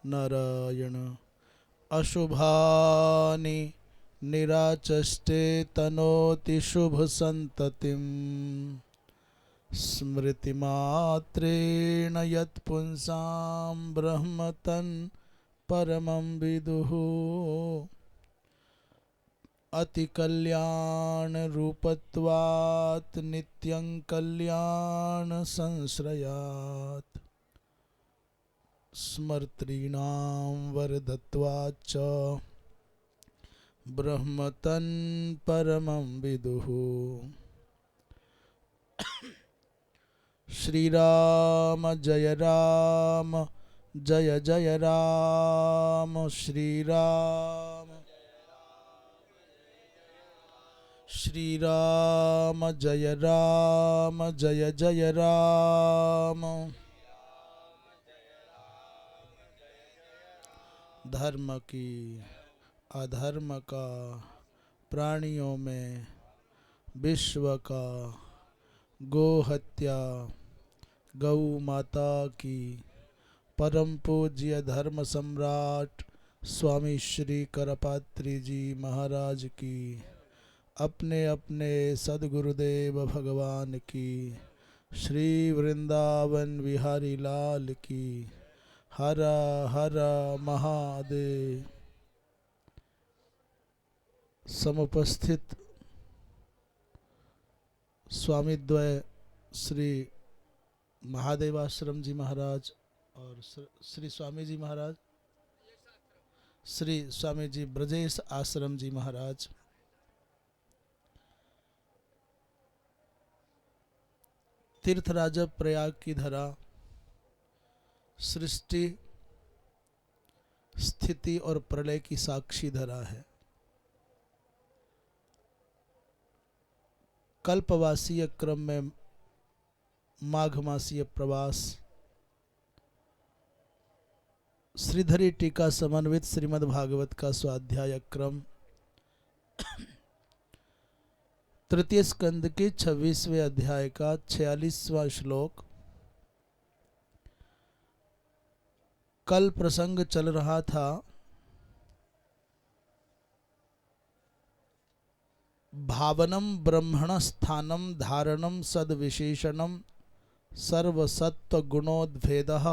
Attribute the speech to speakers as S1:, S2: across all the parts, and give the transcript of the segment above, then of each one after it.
S1: नारायण अशुभानि निराचष्टे तनोति शुभ संततिम् स्मृतिमात्रेण यत्पुंसां ब्रह्मतन् परमं विदुः अतिकल्याण रूपत्वात् नित्यं कल्याण संश्रयात् स्मर्तॄणां वरदत्वाच्च ब्रह्मतन् परमं विदुः। श्रीराम जय राम जय जय राम श्रीराम श्रीराम जय राम जय जय राम। धर्म की अधर्म का प्राणियों में विश्व का गौ हत्या गौ माता की परम पूज्य धर्म सम्राट स्वामी श्री करपात्री जी महाराज की अपने अपने सद्गुरुदेव भगवान की श्री वृंदावन विहारी लाल की हर हर महादेव। समुपस्थित स्वामीद्वय श्री महादेव आश्रम जी महाराज और श्री स्वामी जी महाराज, श्री स्वामी जी ब्रजेश आश्रम जी महाराज, तीर्थराज प्रयाग की धरा सृष्टि स्थिति और प्रलय की साक्षी धरा है। कल्पवासीय क्रम में माघ मासीय प्रवास श्रीधरी टीका समन्वित श्रीमद् भागवत का स्वाध्याय क्रम तृतीय स्कंद के 26वें अध्याय का 46वां श्लोक। कल प्रसंग चल रहा था भावनम ब्रह्मण स्थानम धारणम सद्विशेषणम सर्वसत्व गुणोद्भेदः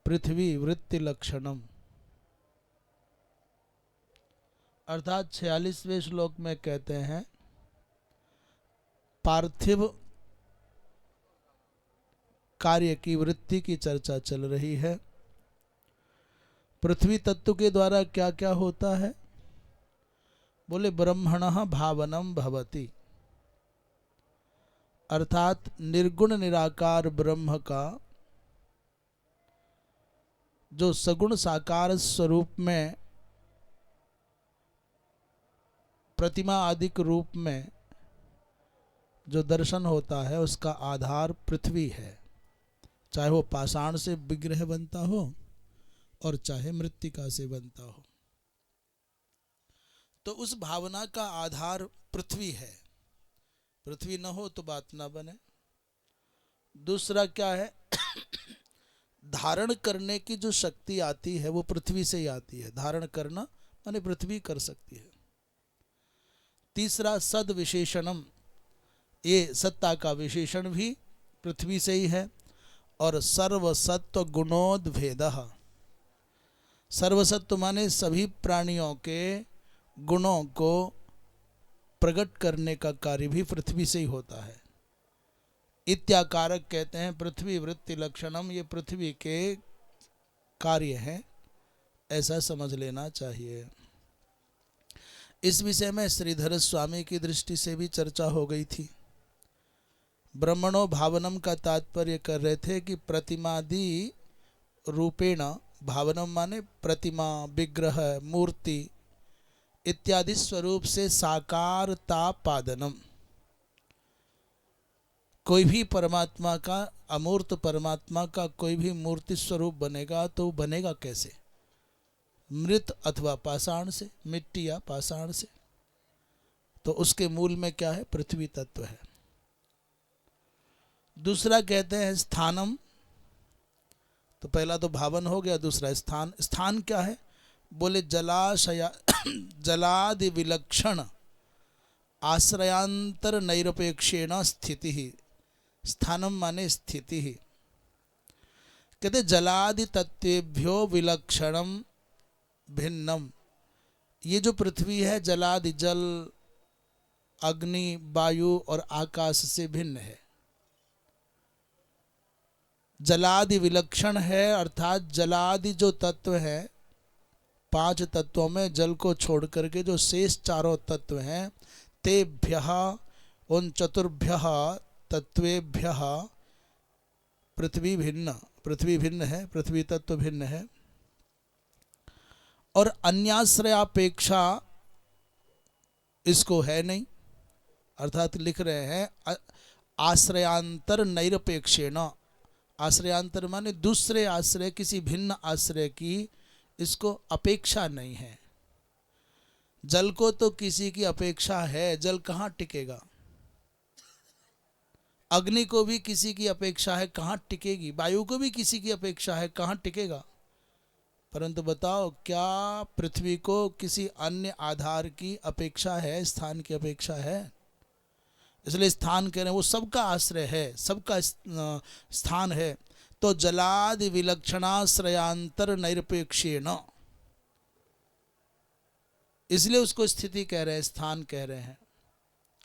S1: पृथ्वी वृत्ति लक्षणम। अर्थात 46वें श्लोक में कहते हैं पार्थिव कार्य की वृत्ति की चर्चा चल रही है। पृथ्वी तत्व के द्वारा क्या क्या होता है? बोले ब्रह्मणः भावनम भवति, अर्थात निर्गुण निराकार ब्रह्म का जो सगुण साकार स्वरूप में प्रतिमा आदिक रूप में जो दर्शन होता है उसका आधार पृथ्वी है। चाहे वो पाषाण से विग्रह बनता हो और चाहे मृत्तिका से बनता हो, तो उस भावना का आधार पृथ्वी है। पृथ्वी न हो तो बात ना बने। दूसरा क्या है? धारण करने की जो शक्ति आती है वो पृथ्वी से ही आती है। धारण करना माने पृथ्वी कर सकती है। तीसरा सद विशेषणम, ये सत्ता का विशेषण भी पृथ्वी से ही है। और सर्वसत्व गुणोद्भेदः, सर्वसत्व माने सभी प्राणियों के गुणों को प्रकट करने का कार्य भी पृथ्वी से ही होता है। इत्याकारक कहते हैं पृथ्वी वृत्ति लक्षणम, ये पृथ्वी के कार्य हैं, ऐसा समझ लेना चाहिए। इस विषय में श्रीधर स्वामी की दृष्टि से भी चर्चा हो गई थी। ब्रह्मणो भावनम का तात्पर्य कर रहे थे कि प्रतिमादि रूपेण, भावनम माने प्रतिमा विग्रह मूर्ति इत्यादि स्वरूप से साकारता पादनम। कोई भी परमात्मा का, अमूर्त परमात्मा का कोई भी मूर्ति स्वरूप बनेगा तो बनेगा कैसे? मृत अथवा पाषाण से, मिट्टी या पाषाण से। तो उसके मूल में क्या है? पृथ्वी तत्व है। दूसरा कहते हैं स्थानम, तो पहला तो भावन हो गया, दूसरा स्थान। स्थान क्या है? बोले जलाशया जलादि विलक्षण आश्रयांतर नैरपेक्षेण स्थिति ही। स्थानम माने स्थिति ही। कहते जलादि तत्वेभ्यो विलक्षणम भिन्नम। ये जो पृथ्वी है जलादि जल, अग्नि, वायु और आकाश से भिन्न है। जलादि विलक्षण है अर्थात जलादि जो तत्व है, 5 तत्वों में जल को छोड़ करके जो शेष 4 तत्व हैं, तेभ्यः उन चतुर्भ्यः तत्वेभ्यः पृथ्वी भिन्न। पृथ्वी भिन्न है, पृथ्वी तत्व भिन्न है। और अन्याश्रयापेक्षा इसको है नहीं, अर्थात लिख रहे हैं आश्रयांतर नैरपेक्षेण। आश्रयांतर माने दूसरे आश्रय, किसी भिन्न आश्रय की इसको अपेक्षा नहीं है। जल को तो किसी की अपेक्षा है, जल कहाँ टिकेगा। अग्नि को भी किसी की अपेक्षा है, कहाँ टिकेगी। वायु को भी किसी की अपेक्षा है, कहाँ टिकेगा। परंतु बताओ क्या पृथ्वी को किसी अन्य आधार की अपेक्षा है, स्थान की अपेक्षा है? इसलिए स्थान कह रहे हैं वो सबका आश्रय है, सबका स्थान है। तो जलादि विलक्षणाश्रयांतर नैरपेक्षेण, इसलिए उसको स्थिति कह रहे हैं, स्थान कह रहे हैं।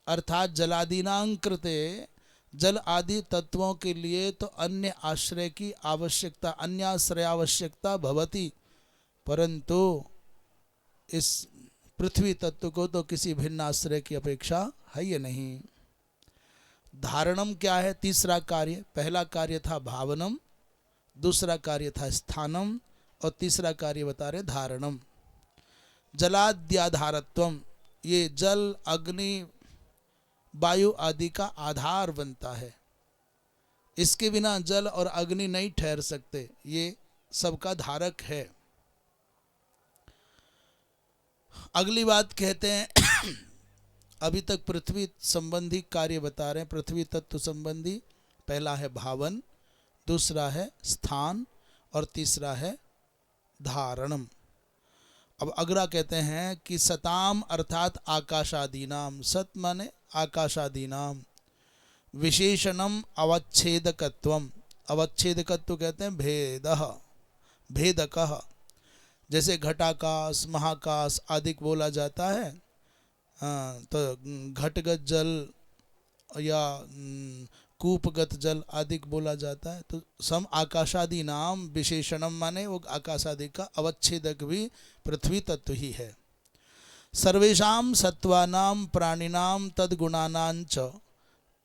S1: अर्थात जलादीनां कृते, जल आदि तत्वों के लिए तो अन्य आश्रय की आवश्यकता, अन्य आश्रय आवश्यकता भवति, परंतु इस पृथ्वी तत्व को तो किसी भिन्न आश्रय की अपेक्षा है ही नहीं। धारणम क्या है? तीसरा कार्य। पहला कार्य था भावनम, दूसरा कार्य था स्थानम, और तीसरा कार्य बता रहे धारणम। जलाद्याधारत्वम, ये जल, अग्नि, वायु आदि का आधार बनता है। इसके बिना जल और अग्नि नहीं ठहर सकते, ये सबका धारक है। अगली बात कहते हैं अभी तक पृथ्वी संबंधी कार्य बता रहे हैं, पृथ्वी तत्व संबंधी। पहला है भावन, दूसरा है स्थान और तीसरा है धारणम। अब अगला कहते हैं कि सताम अर्थात आकाशादीनाम, सत माने आकाशादीनाम, विशेषणम अवच्छेदकत्वम। अवच्छेदकत्व कहते हैं भेदः, भेदकः। जैसे घटाकाश, महाकाश आदि बोला जाता है, तो घटगत जल या कूपगत जल आदि बोला जाता है। तो सम आकाशादि नाम विशेषणम माने वो आकाशादि का अवच्छेदक भी पृथ्वी तत्व ही है। सर्वेषां सत्वानां प्राणिनां तद्गुणानां च,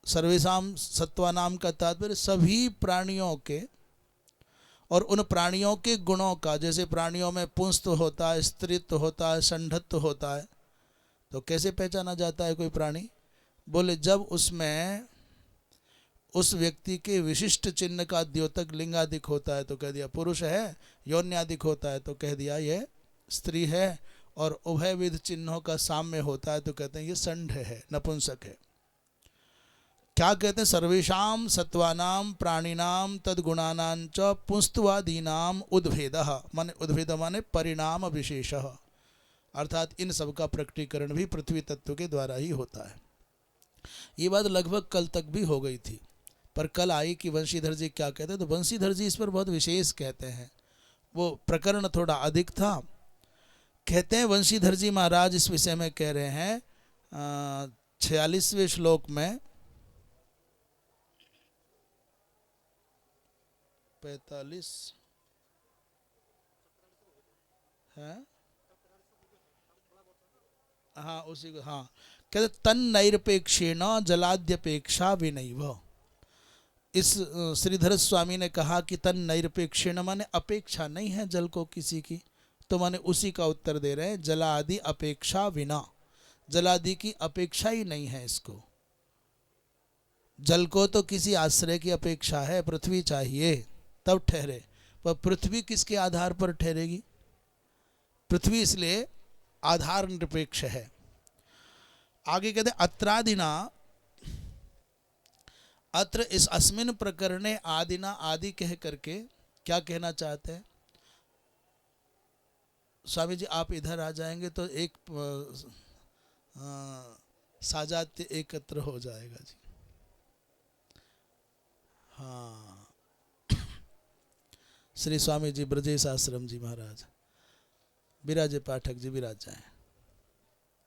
S1: सर्वेषां सत्वानां का तात्पर्य सभी प्राणियों के और उन प्राणियों के गुणों का। जैसे प्राणियों में पुंस्त्व होता है, स्त्रीत्व होता है, षंढत्व होता है। तो कैसे पहचाना जाता है कोई प्राणी? बोले जब उसमें उस व्यक्ति के विशिष्ट चिन्ह का द्योतक लिंगादिक होता है तो कह दिया पुरुष है, योन्यादिक होता है तो कह दिया ये स्त्री है, और उभयविध चिन्हों का साम्य होता है तो कहते हैं ये षंढ है, नपुंसक है। क्या कहते हैं? सर्वेषां सत्वानां प्राणिनां तद्गुणानां च पुंस्त्वादीनां उद्भेदः, माने उद्भेद माने परिणाम विशेषः, अर्थात इन सब का प्रकटीकरण भी पृथ्वी तत्व के द्वारा ही होता है। ये बात लगभग कल तक भी हो गई थी, पर कल आई कि वंशीधर जी क्या कहते हैं, तो वंशीधर जी इस पर बहुत विशेष कहते हैं। वो प्रकरण थोड़ा अधिक था। कहते हैं वंशीधर जी महाराज इस विषय में कह रहे हैं 46वें श्लोक में 45 है, हाँ उसी को, हाँ कहते तन नैरपेक्षेण जलाद्यपेक्षा विनैव। इस श्रीधर स्वामी ने कहा कि तन नैरपेक्षेण माने अपेक्षा नहीं है जल को किसी की, तो माने उसी का उत्तर दे रहे हैं जलादि अपेक्षा विना, जलादि की अपेक्षा ही नहीं है इसको। जल को तो किसी आश्रय की अपेक्षा है, पृथ्वी चाहिए तब ठहरे, पर पृथ्वी किसके आधार पर ठहरेगी? पृथ्वी इसलिए आधार निरपेक्ष है। आगे कहते अत्रादिना, अत्र इस अस्मिन प्रकरणे आदिना, आदि कह करके क्या कहना चाहते हैं स्वामी जी? आप इधर आ जाएंगे तो एक साजात्य एकत्र हो जाएगा जी। हाँ, श्री स्वामी जी ब्रजेश आश्रम जी महाराज विराजे, पाठक जी विराज जाए,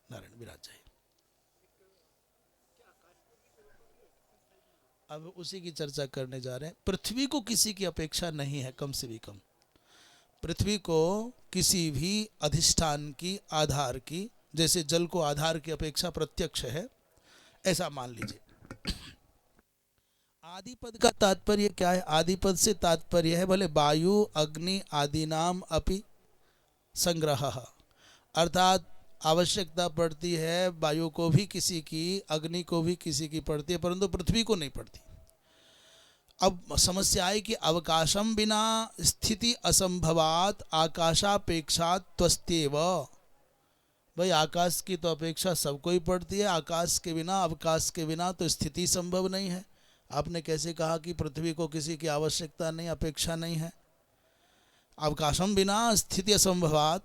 S1: नारायण विराज जाए। अब उसी की चर्चा करने जा रहे हैं। पृथ्वी को किसी की अपेक्षा नहीं है, कम से भी कम। पृथ्वी को किसी भी अधिष्ठान की, आधार की, जैसे जल को आधार की अपेक्षा प्रत्यक्ष है, ऐसा मान लीजिए। आदिपद का तात्पर्य क्या है? आदिपद से तात्पर्य है भले वायु अग्नि आदि नाम अपि संग्रह, अर्थात आवश्यकता पड़ती है वायु को भी किसी की, अग्नि को भी किसी की पड़ती है, परंतु पृथ्वी को नहीं पड़ती। अब समस्या है कि अवकाशम बिना स्थिति असंभवात आकाशापेक्षात त्वस्त्येव। भाई आकाश की तो अपेक्षा सबको ही पड़ती है, आकाश के बिना, अवकाश के बिना तो स्थिति संभव नहीं है। आपने कैसे कहा कि पृथ्वी को किसी की आवश्यकता नहीं, अपेक्षा नहीं है? अवकाशम बिना स्थिति असंभवात,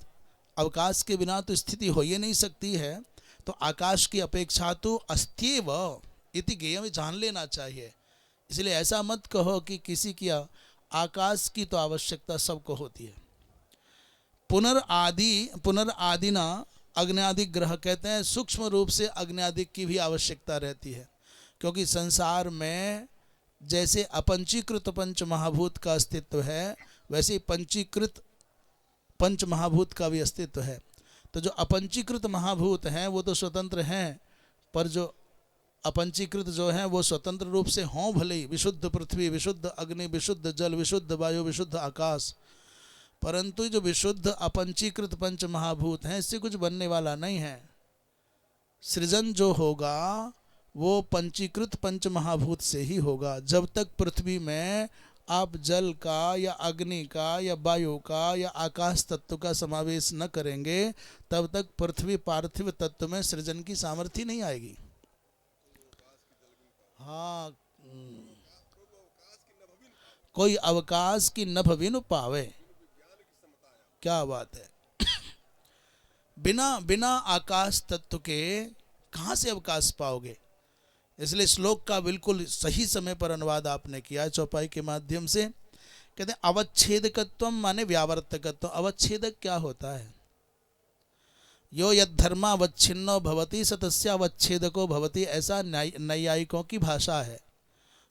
S1: अवकाश के बिना तो स्थिति हो ही नहीं सकती है। तो आकाश की अपेक्षा तो अस्त्येव इति ज्ञेयम्, जान लेना चाहिए। इसलिए ऐसा मत कहो कि किसी की, आकाश की तो आवश्यकता सबको होती है। पुनर्आदिना अग्न्यादिक ग्रह, कहते हैं सूक्ष्म रूप से अग्न्यादिक की भी आवश्यकता रहती है, क्योंकि संसार में जैसे अपंचीकृत पंच महाभूत का अस्तित्व है, वैसे पंचीकृत पंच महाभूत का भी अस्तित्व है। तो जो अपंचीकृत महाभूत हैं वो तो स्वतंत्र हैं, पर जो अपंचीकृत जो हैं वो स्वतंत्र रूप से हों भले ही, विशुद्ध पृथ्वी, विशुद्ध अग्नि, विशुद्ध जल, विशुद्ध वायु, विशुद्ध आकाश, परंतु जो विशुद्ध अपंचीकृत पंच महाभूत हैं, इससे कुछ बनने वाला नहीं है। सृजन जो होगा वो पंचीकृत पंच महाभूत से ही होगा। जब तक पृथ्वी में आप जल का या अग्नि का या वायु का या आकाश तत्व का समावेश न करेंगे, तब तक पृथ्वी पार्थिव तत्व में सृजन की सामर्थ्य नहीं आएगी। हाँ, कोई अवकाश की नभ बिनु पावे, क्या बात है। बिना आकाश तत्व के कहाँ से अवकाश पाओगे? इसलिए श्लोक का बिल्कुल सही समय पर अनुवाद आपने किया है चौपाई के माध्यम से। कहते हैं अवच्छेदकत्व माने व्यावर्तकत्व। अवच्छेदक क्या होता है? यो यद्धर्मावच्छिन्नो भवति स तस्यावच्छेदको भवति, ऐसा नैयायिकों की भाषा है।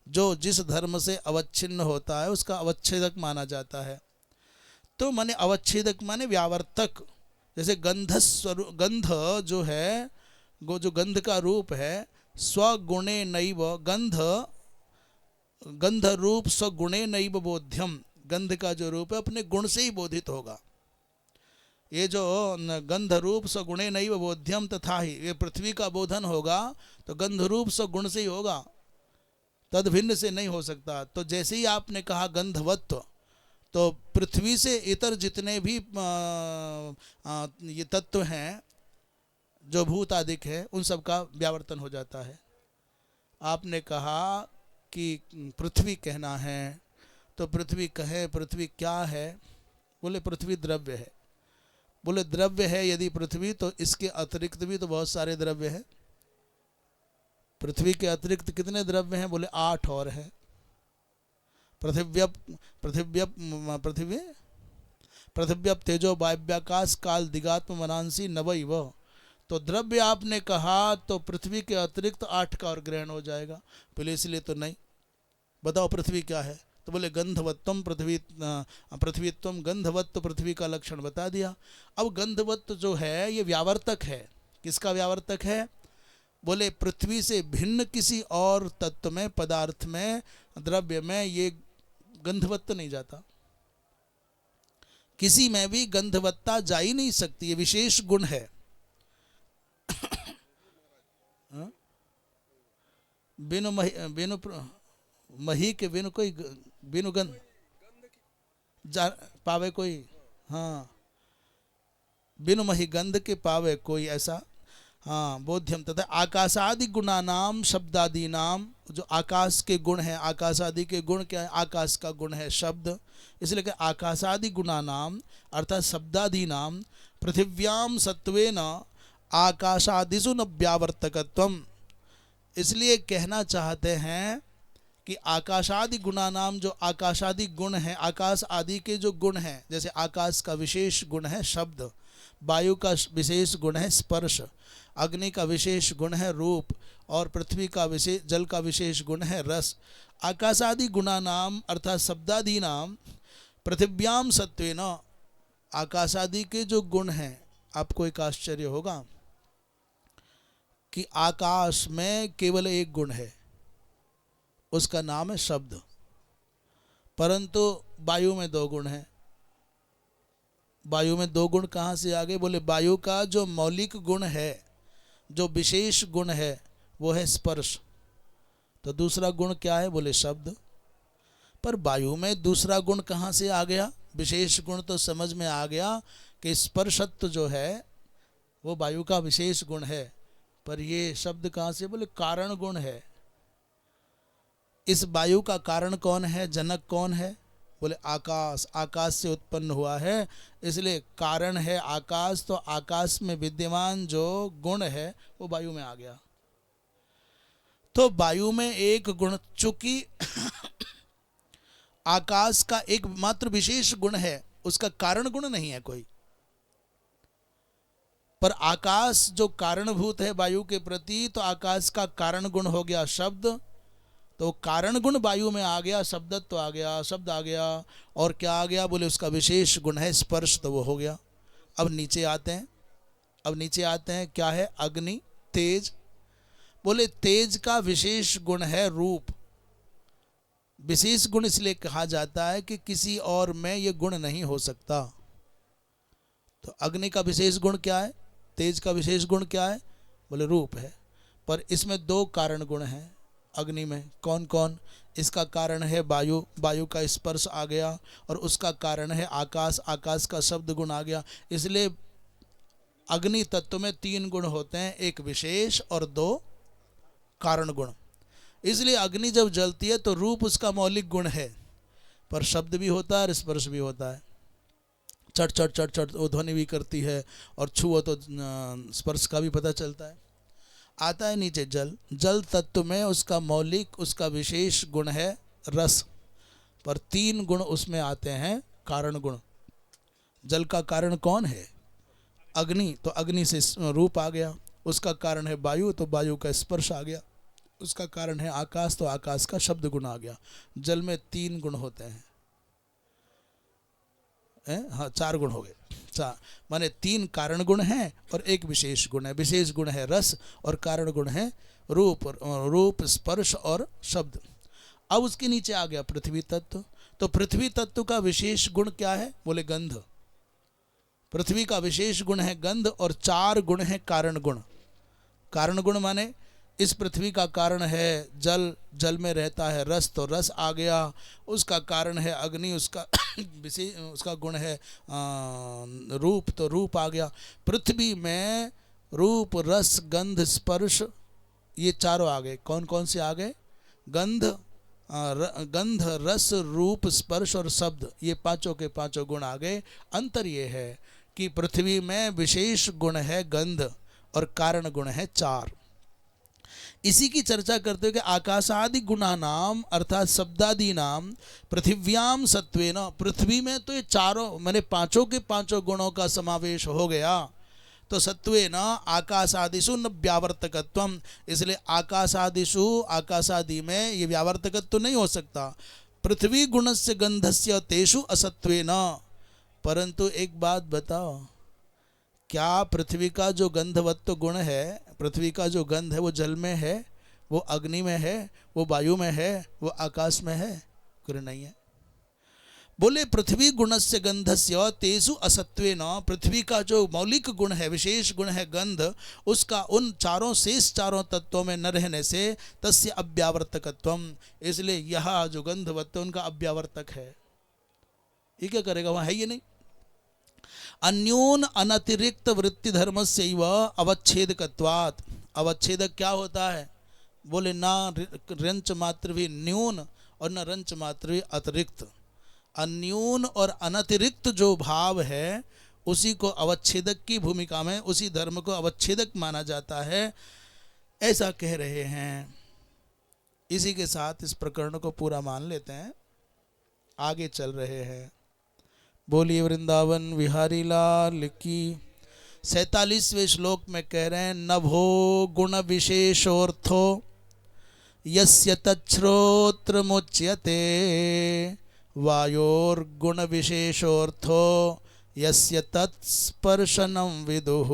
S1: जो जिस धर्म से अवच्छिन्न होता है उसका अवच्छेदक माना जाता है। तो माने अवच्छेदक माने व्यावर्तक। जैसे गंध जो है, जो गंध का रूप है, स्वगुणे नैव गंध रूप स्वगुणे नैव बोध्यम, गंध का जो रूप है अपने गुण से ही बोधित होगा। ये जो गंध रूप स्वगुणे नैव बोध्यम तथा ही, ये पृथ्वी का बोधन होगा तो गंध रूप स्वगुण से ही होगा, तद भिन्न से नहीं हो सकता। तो जैसे ही आपने कहा गंधवत्व, तो पृथ्वी से इतर जितने भी ये तत्व हैं जो भूत आदिक है, उन सब का व्यावर्तन हो जाता है। आपने कहा कि पृथ्वी कहना है, तो पृथ्वी कहे, पृथ्वी क्या है? बोले पृथ्वी द्रव्य है। बोले द्रव्य है यदि पृथ्वी, तो इसके अतिरिक्त भी तो बहुत सारे द्रव्य हैं। पृथ्वी के अतिरिक्त कितने द्रव्य हैं? बोले 8 और हैं। पृथिव्यप तेजो वायव्याकाश काल दिगात्म मनांसी नवैव। तो द्रव्य आपने कहा तो पृथ्वी के अतिरिक्त 8 का और ग्रहण हो जाएगा। पहले इसलिए तो नहीं। बताओ पृथ्वी क्या है? तो बोले गंधवत्तम पृथ्वीत्वम, गंधवत्व पृथ्वी का लक्षण बता दिया। अब गंधवत्व जो है ये व्यावर्तक है। किसका व्यावर्तक है? बोले पृथ्वी से भिन्न किसी और तत्व में, पदार्थ में, द्रव्य में ये गंधवत्व नहीं जाता। किसी में भी गंधवत्ता जा ही नहीं सकती, ये विशेष गुण है। बिनु मही के बिनु कोई, बिनु गंध पावे कोई, हाँ, बिनु मही गंध के पावे कोई, ऐसा। हाँ, बोध्यम तथा आकाशादि गुणानाम शब्दादीनाम जो आकाश के गुण हैं, आकाश आदि के गुण क्या है? आकाश का गुण है शब्द, इसलिए कि आकाशादि गुणा नाम अर्थात शब्दादि नाम पृथिव्याम सत्वेन आकाशादिषु न व्यावर्तकत्वम। इसलिए कहना चाहते हैं कि आकाशादि गुणा नाम, जो आकाशादि गुण हैं, आकाश आदि के जो गुण हैं, जैसे आकाश का विशेष गुण है शब्द, वायु का विशेष गुण है स्पर्श, अग्नि का विशेष गुण है रूप, और पृथ्वी का विशेष, जल का विशेष गुण है रस। आकाशादि गुणा नाम अर्थात शब्दादि नाम पृथिव्याम सत्वेन, आकाशादि के जो गुण हैं, आपको एक आश्चर्य होगा कि आकाश में केवल एक गुण है, उसका नाम है शब्द, परंतु वायु में दो गुण हैं। वायु में दो गुण कहाँ से आ गए? बोले वायु का जो मौलिक गुण है, जो विशेष गुण है, वो है स्पर्श। तो दूसरा गुण क्या है? बोले शब्द। पर वायु में दूसरा गुण कहाँ से आ गया? विशेष गुण तो समझ में आ गया कि स्पर्शत्व जो है वो वायु का विशेष गुण है, पर ये शब्द कहाँ से? बोले कारण गुण है। इस वायु का कारण कौन है? जनक कौन है? बोले आकाश, आकाश से उत्पन्न हुआ है, इसलिए कारण है आकाश। तो आकाश में विद्यमान जो गुण है वो वायु में आ गया। तो वायु में एक गुण, चूंकि आकाश का एक मात्र विशेष गुण है, उसका कारण गुण नहीं है कोई, पर आकाश जो कारणभूत है वायु के प्रति, तो आकाश का कारण गुण हो गया शब्द। तो कारण गुण वायु में आ गया, शब्दत्व आ गया, शब्द आ गया, और क्या आ गया? बोले उसका विशेष गुण है स्पर्श, तो वो हो गया। अब नीचे आते हैं, अब नीचे आते हैं, क्या है? अग्नि, तेज। बोले तेज का विशेष गुण है रूप। विशेष गुण इसलिए कहा जाता है कि किसी और में ये गुण नहीं हो सकता। तो अग्नि का विशेष गुण क्या है? तेज का विशेष गुण क्या है? बोले रूप है। पर इसमें दो कारण गुण हैं अग्नि में। कौन कौन? इसका कारण है वायु, वायु का स्पर्श आ गया, और उसका कारण है आकाश, आकाश का शब्द गुण आ गया। इसलिए अग्नि तत्व में तीन गुण होते हैं, एक विशेष और दो कारण गुण। इसलिए अग्नि जब जलती है तो रूप उसका मौलिक गुण है, पर शब्द भी होता है और स्पर्श भी होता है। चट चट चट चट वो ध्वनि भी करती है, और छुओ तो स्पर्श का भी पता चलता है। आता है नीचे जल, जल तत्व में उसका मौलिक, उसका विशेष गुण है रस, पर तीन गुण उसमें आते हैं कारण गुण। जल का कारण कौन है? अग्नि, तो अग्नि से रूप आ गया। उसका कारण है वायु, तो वायु का स्पर्श आ गया। उसका कारण है आकाश, तो आकाश का शब्द गुण आ गया। जल में तीन गुण होते हैं, हाँ चार गुण हो गए, चार माने तीन कारण गुण हैं और एक विशेष गुण है। विशेष गुण है रस और कारण गुण है रूप, रूप स्पर्श और शब्द। अब उसके नीचे आ गया पृथ्वी तत्व। तो पृथ्वी तत्व का विशेष गुण क्या है? बोले गंध। पृथ्वी का विशेष गुण है गंध, और चार गुण है कारण गुण। कारण गुण माने इस पृथ्वी का कारण है जल, जल में रहता है रस, तो रस आ गया। उसका कारण है अग्नि, उसका विशेष, उसका गुण है रूप, तो रूप आ गया। पृथ्वी में रूप, रस, गंध, स्पर्श, ये चारों आ गए। कौन कौन से आ गए? गंध, गंध, रस, रूप, स्पर्श और शब्द, ये पांचों के पांचों गुण आ गए। अंतर ये है कि पृथ्वी में विशेष गुण है गंध और कारण गुण है चार। इसी की चर्चा करते हुए कि आकाशादि गुणा नाम अर्थात शब्दादि नाम पृथिव्याम सत्वेन, पृथ्वी में तो ये चारों मैंने पांचों के पांचों गुणों का समावेश हो गया। तो सत्वेन आकाशादिषु न व्यावर्तकत्वम, इसलिए आकाशादिषु, आकाशादि में ये व्यावर्तकत्व नहीं हो सकता। पृथ्वी गुणस्य गंधस्य तेषु असत्वेन। परंतु एक बात बताओ, क्या पृथ्वी का जो गंधवत्व गुण है, पृथ्वी का जो गंध है वो जल में है, वो अग्नि में है, वो वायु में है, वो आकाश में है? कोई नहीं है। बोले पृथ्वी गुणस्य गंधस्य तेषु असत्वेन, पृथ्वी का जो मौलिक गुण है, विशेष गुण है गंध, उसका उन चारों शेष चारों तत्वों में न रहने से तस्य अव्यावर्तकत्वम, इसलिए यह जो गंधवत्व उनका अव्यावर्तक है। ये क्या करेगा? वहाँ है ये नहीं। अन्योन अनतिरिक्त वृत्ति धर्म से अवच्छेदकत्वात्, अवच्छेदक क्या होता है? बोले ना रंच मात्र भी न्यून और न रंच मात्र भी अतिरिक्त। अन्यून और अनतिरिक्त जो भाव है उसी को अवच्छेदक की भूमिका में, उसी धर्म को अवच्छेदक माना जाता है, ऐसा कह रहे हैं। इसी के साथ इस प्रकरण को पूरा मान लेते हैं, आगे चल रहे हैं। बोलिए वृंदावन बिहारी लाल की। 47वें श्लोक में कह रहे हैं, नभो गुण विशेषोर्थो यस्य तच्छ्रोत्र मुच्यते वायोर्गुण विशेषोर्थो यस्य तत्स्पर्शनं विदुः।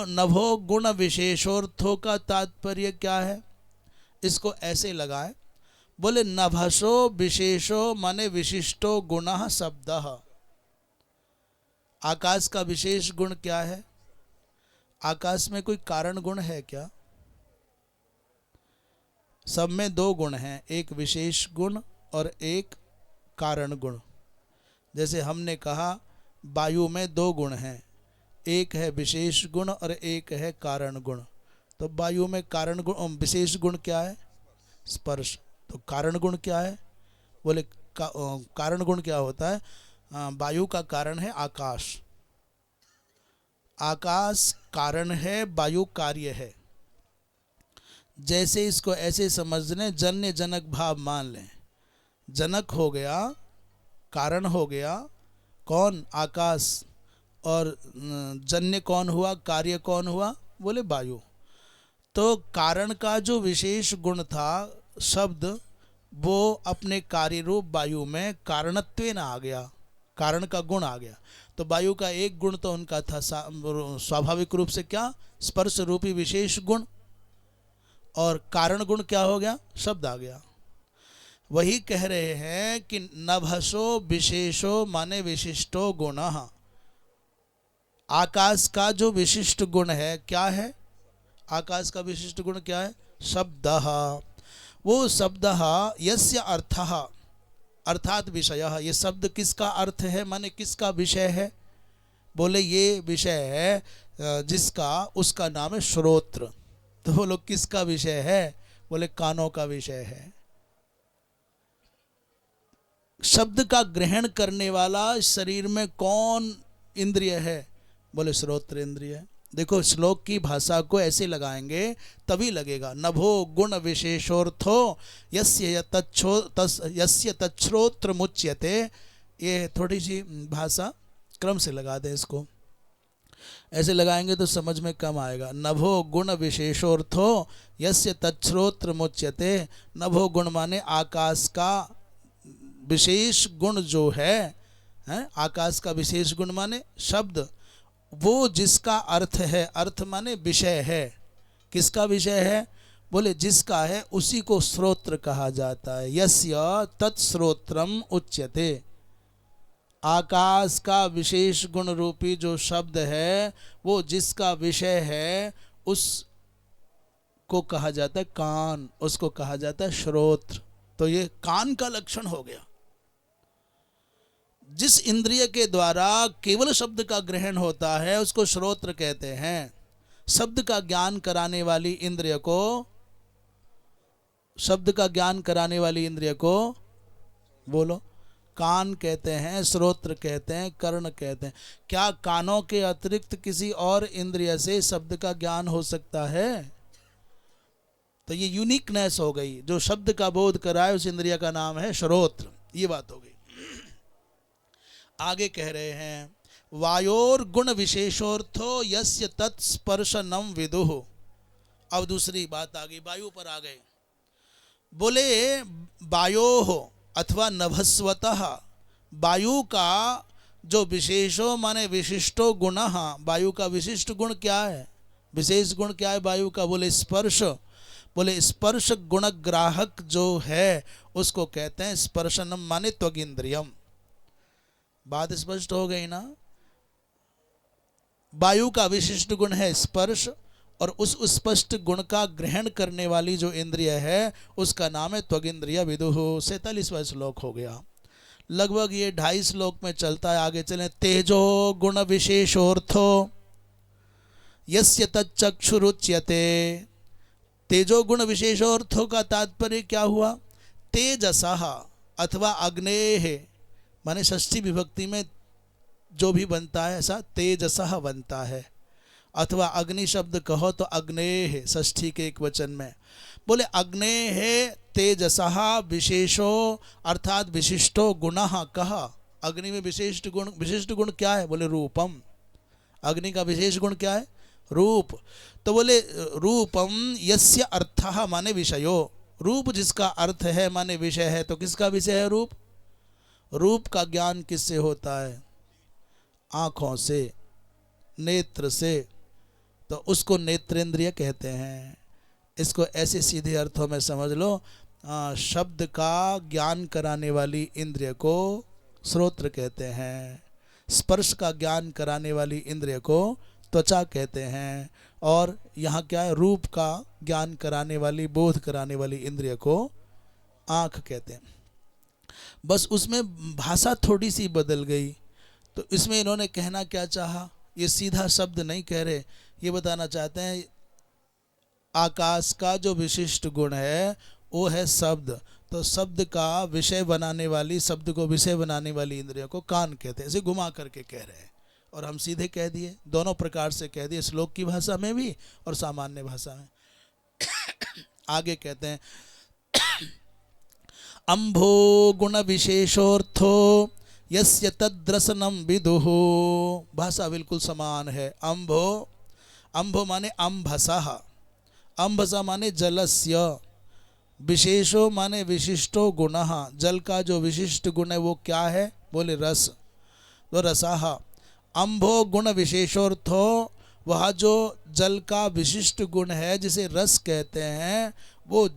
S1: नभो गुण विशेषोर्थों का तात्पर्य क्या है? इसको ऐसे लगाएं, बोले नभसो विशेषो माने विशिष्टो गुणः शब्दः। आकाश का विशेष गुण क्या है? आकाश में कोई कारण गुण है क्या? सब में दो गुण हैं, एक विशेष गुण और एक कारण गुण। जैसे हमने कहा वायु में दो गुण हैं, एक है विशेष गुण और एक है कारण गुण। तो वायु में कारण गुण, विशेष गुण क्या है? स्पर्श। तो कारण गुण क्या है? बोले कारण गुण क्या होता है? वायु का कारण है आकाश, आकाश कारण है, वायु कार्य है। जैसे इसको ऐसे समझ लें, जन्य जनक भाव मान लें। जनक हो गया, कारण हो गया कौन? आकाश। और जन्य कौन हुआ? कार्य कौन हुआ? बोले वायु। तो कारण का जो विशेष गुण था शब्द, वो अपने कार्य रूप वायु में कारणत्वेन आ गया, कारण का गुण आ गया। तो वायु का एक गुण तो उनका था स्वाभाविक रूप से क्या? स्पर्श रूपी विशेष गुण। और कारण गुण क्या हो गया? शब्द आ गया। वही कह रहे हैं कि नभसो विशेषो माने विशिष्टो गुणः। आकाश का जो विशिष्ट गुण है क्या है? आकाश का विशिष्ट गुण क्या है? शब्दः। वो शब्दः यस्य अर्थः अर्थात विषयः। ये शब्द किसका अर्थ है, माने किसका विषय है? बोले ये विषय है जिसका, उसका नाम है श्रोत्र। तो बोलो किसका विषय है? बोले कानों का विषय है। शब्द का ग्रहण करने वाला शरीर में कौन इंद्रिय है? बोले श्रोत्र इंद्रिय। देखो श्लोक की भाषा को ऐसे लगाएंगे तभी लगेगा। नभो गुण विशेषोर्थो यस्य तच्छ्रोत्र मुच्यते। ये थोड़ी सी भाषा क्रम से लगा दें इसको, ऐसे लगाएंगे तो समझ में कम आएगा। नभो गुण विशेषोर्थो यस्य तच्छ्रोत्र मुच्यते। नभो गुण माने आकाश का विशेष गुण जो है, आकाश का विशेष गुण माने शब्द, वो जिसका अर्थ है, अर्थ माने विषय है। किसका विषय है? बोले जिसका है उसी को श्रोत्र कहा जाता है। यस्य तत्श्रोत्रम उच्यते। आकाश का विशेष गुण रूपी जो शब्द है, वो जिसका विषय है उसको कहा जाता है कान, उसको कहा जाता है श्रोत्र। तो ये कान का लक्षण हो गया। जिस इंद्रिय के द्वारा केवल शब्द का ग्रहण होता है उसको श्रोत्र कहते हैं। शब्द का ज्ञान कराने वाली इंद्रिय को, शब्द का ज्ञान कराने वाली इंद्रिय को बोलो कान कहते हैं, श्रोत्र कहते हैं, कर्ण कहते हैं। क्या कानों के अतिरिक्त किसी और इंद्रिय से शब्द का ज्ञान हो सकता है? तो ये यूनिकनेस हो गई। जो शब्द का बोध कराए उस इंद्रिय का नाम है श्रोत्र। ये बात हो गई। आगे कह रहे हैं वायोर गुण विशेषोर्थो यस्य तत्स्पर्शनम विदुः। अब दूसरी बात आ गई, वायु पर आ गए। बोले वायोः अथवा नभस्वतः, वायु का जो विशेषो माने विशिष्टो गुणः। वायु का विशिष्ट गुण क्या है? विशेष गुण क्या है वायु का? बोले स्पर्श। बोले स्पर्श गुण ग्राहक जो है उसको कहते हैं स्पर्शनम माने त्वगिंद्रियम। बात स्पष्ट हो गई ना? वायु का विशिष्ट गुण है स्पर्श, और उस स्पष्ट गुण का ग्रहण करने वाली जो इंद्रिय है उसका नाम है त्वगिंद्रिय विदुः। 47वां श्लोक हो गया। लगभग ये 2.5 श्लोक में चलता है। आगे चलें। तेजो गुण विशेषोर्थो यस्य तच्चक्षुरुच्यते। तेजो गुण विशेषोर्थों का तात्पर्य क्या हुआ? तेजसः अथवा अग्नेः, माने षष्ठी विभक्ति में जो भी बनता है ऐसा तेजसः बनता है, अथवा अग्नि शब्द कहो तो अग्नेः षष्ठी के एक वचन में। बोले अग्नेः तेजसः विशेषो अर्थात विशिष्टो गुणः कः। अग्नि में विशिष्ट गुण क्या है? बोले रूपम। अग्नि का विशेष गुण क्या है? रूप। तो बोले रूपम यस्य अर्थः माने विषयो, रूप जिसका अर्थ है माने विषय है। तो किसका विषय है रूप? रूप का ज्ञान किससे होता है? आँखों से, नेत्र से, तो उसको नेत्रेंद्रिय कहते हैं। इसको ऐसे सीधे अर्थों में समझ लो, शब्द का ज्ञान कराने वाली इंद्रिय को श्रोत्र कहते हैं, स्पर्श का ज्ञान कराने वाली इंद्रिय को त्वचा कहते हैं, और यहाँ क्या है? रूप का ज्ञान कराने वाली, बोध कराने वाली इंद्रिय को आँख कहते हैं। बस उसमें भाषा थोड़ी सी बदल गई। तो इसमें इन्होंने कहना क्या चाहा? ये सीधा शब्द नहीं कह रहे, ये बताना चाहते हैं आकाश का जो विशिष्ट गुण है वो है शब्द। तो शब्द का विषय बनाने वाली, शब्द को विषय बनाने वाली इंद्रियों को कान कहते हैं। ऐसे घुमा करके कह रहे हैं, और हम सीधे कह दिए, दोनों प्रकार से कह दिए, श्लोक की भाषा में भी और सामान्य भाषा में। आगे कहते हैं अम्भो गुण विशेषोर्थो यस्य तद्रसनम विदुः। भाषा बिल्कुल समान है। अम्भो, अम्भो माने अम्भसः, अम्भसा माने जलस्य, विशेषो माने विशिष्टो गुणः, जल का जो विशिष्ट गुण है वो क्या है? बोले रस। तो रसः अम्भो गुण विशेषोर्थो, वह जो जल का विशिष्ट गुण है जिसे रस कहते हैं, वो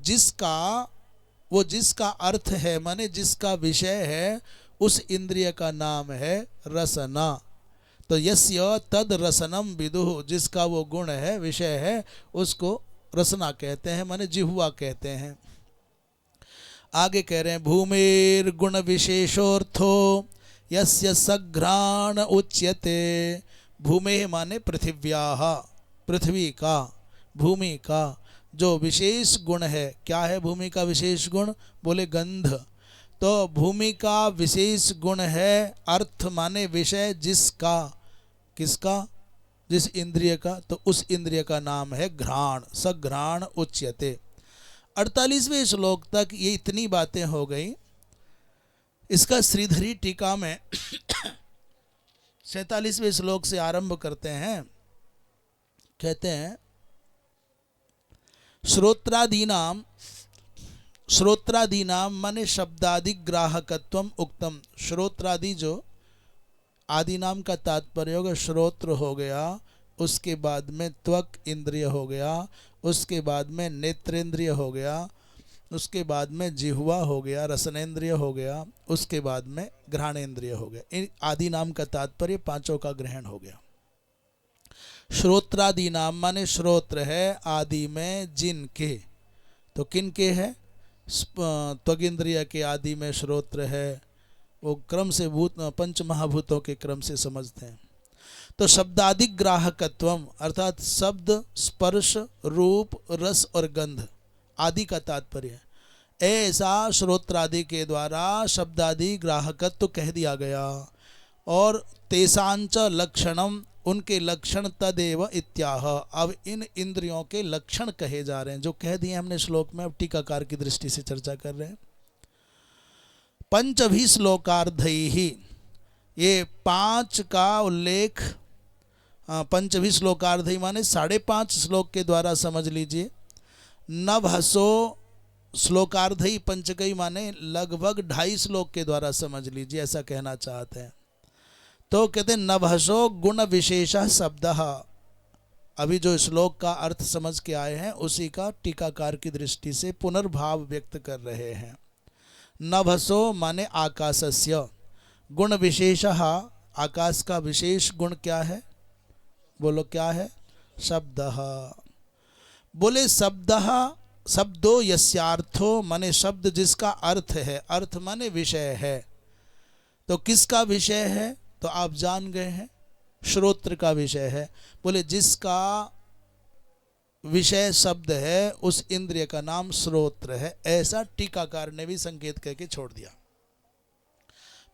S1: जिसका अर्थ है माने जिसका विषय है, उस इंद्रिय का नाम है रसना। तो यस्य तद रसनम विदुः, जिसका वो गुण है, विषय है, उसको रसना कहते हैं, माने जिह्वा कहते हैं। आगे कह रहे हैं भूमिर गुण विशेषोर्थो यस्य सघ्राण उच्यते। भूमे माने पृथिव्याः, पृथ्वी का, भूमि का जो विशेष गुण है। क्या है भूमि का विशेष गुण? बोले गंध। तो भूमि का विशेष गुण है अर्थ माने विषय, जिसका, किसका? जिस इंद्रिय का। तो उस इंद्रिय का नाम है घ्राण, सघ्राण उच्यते। 48वें श्लोक तक ये इतनी बातें हो गई। इसका श्रीधरी टीका में 47वें श्लोक से आरंभ करते हैं। कहते हैं श्रोत्रादीनाम, श्रोत्रादीनाम माने शब्दादि ग्राहकत्वम उक्तम। श्रोत्रादि जो आदि नाम का तात्पर्य होगा, श्रोत्र हो गया, उसके बाद में त्वक इंद्रिय हो गया, उसके बाद में नेत्रेंद्रिय हो गया, उसके बाद में जिह्वा हो गया, रसनेन्द्रिय हो गया, उसके बाद में घ्राणेन्द्रिय हो गया। इन आदि नाम का तात्पर्य पांचों का ग्रहण हो गया। श्रोत्रादि नाम माने श्रोत्र है आदि में जिनके। तो किन के है? त्वगिंद्रिय के आदि में श्रोत्र है, वो क्रम से पंच महाभूतों के क्रम से समझते हैं। तो शब्दादि ग्राहकत्वम अर्थात शब्द, स्पर्श, रूप, रस और गंध आदि का तात्पर्य है। ऐसा श्रोत्रादि के द्वारा शब्दादि ग्राहकत्व कह दिया गया। और तेसांच लक्षणम, उनके लक्षण तदेव इत्याह। अब इन इंद्रियों के लक्षण कहे जा रहे हैं जो कह दिए हमने श्लोक में। अब टीकाकार की दृष्टि से चर्चा कर रहे हैं। पंचभी श्लोकार्धैहि, ये 5 का उल्लेख पंचभी श्लोकार्धैहि माने 5.5 श्लोक के द्वारा समझ लीजिए। नभसो श्लोकार्धैहि पंचकई माने लगभग 2.5 श्लोक के द्वारा समझ लीजिए, ऐसा कहना चाहते हैं। तो कहते हैं नभसो गुण विशेषः शब्दः। अभी जो श्लोक का अर्थ समझ के आए हैं उसी का टीकाकार की दृष्टि से पुनर्भाव व्यक्त कर रहे हैं। नभसो माने आकाशस्य, गुण विशेषः, आकाश का विशेष गुण क्या है? बोलो क्या है? शब्दः। बोले शब्दः, शब्दो यस्यार्थो माने शब्द जिसका अर्थ है, अर्थ माने विषय है। तो किसका विषय है? तो आप जान गए हैं, श्रोत्र का विषय है। बोले जिसका विषय शब्द है उस इंद्रिय का नाम श्रोत्र है। ऐसा टीकाकार ने भी संकेत करके छोड़ दिया।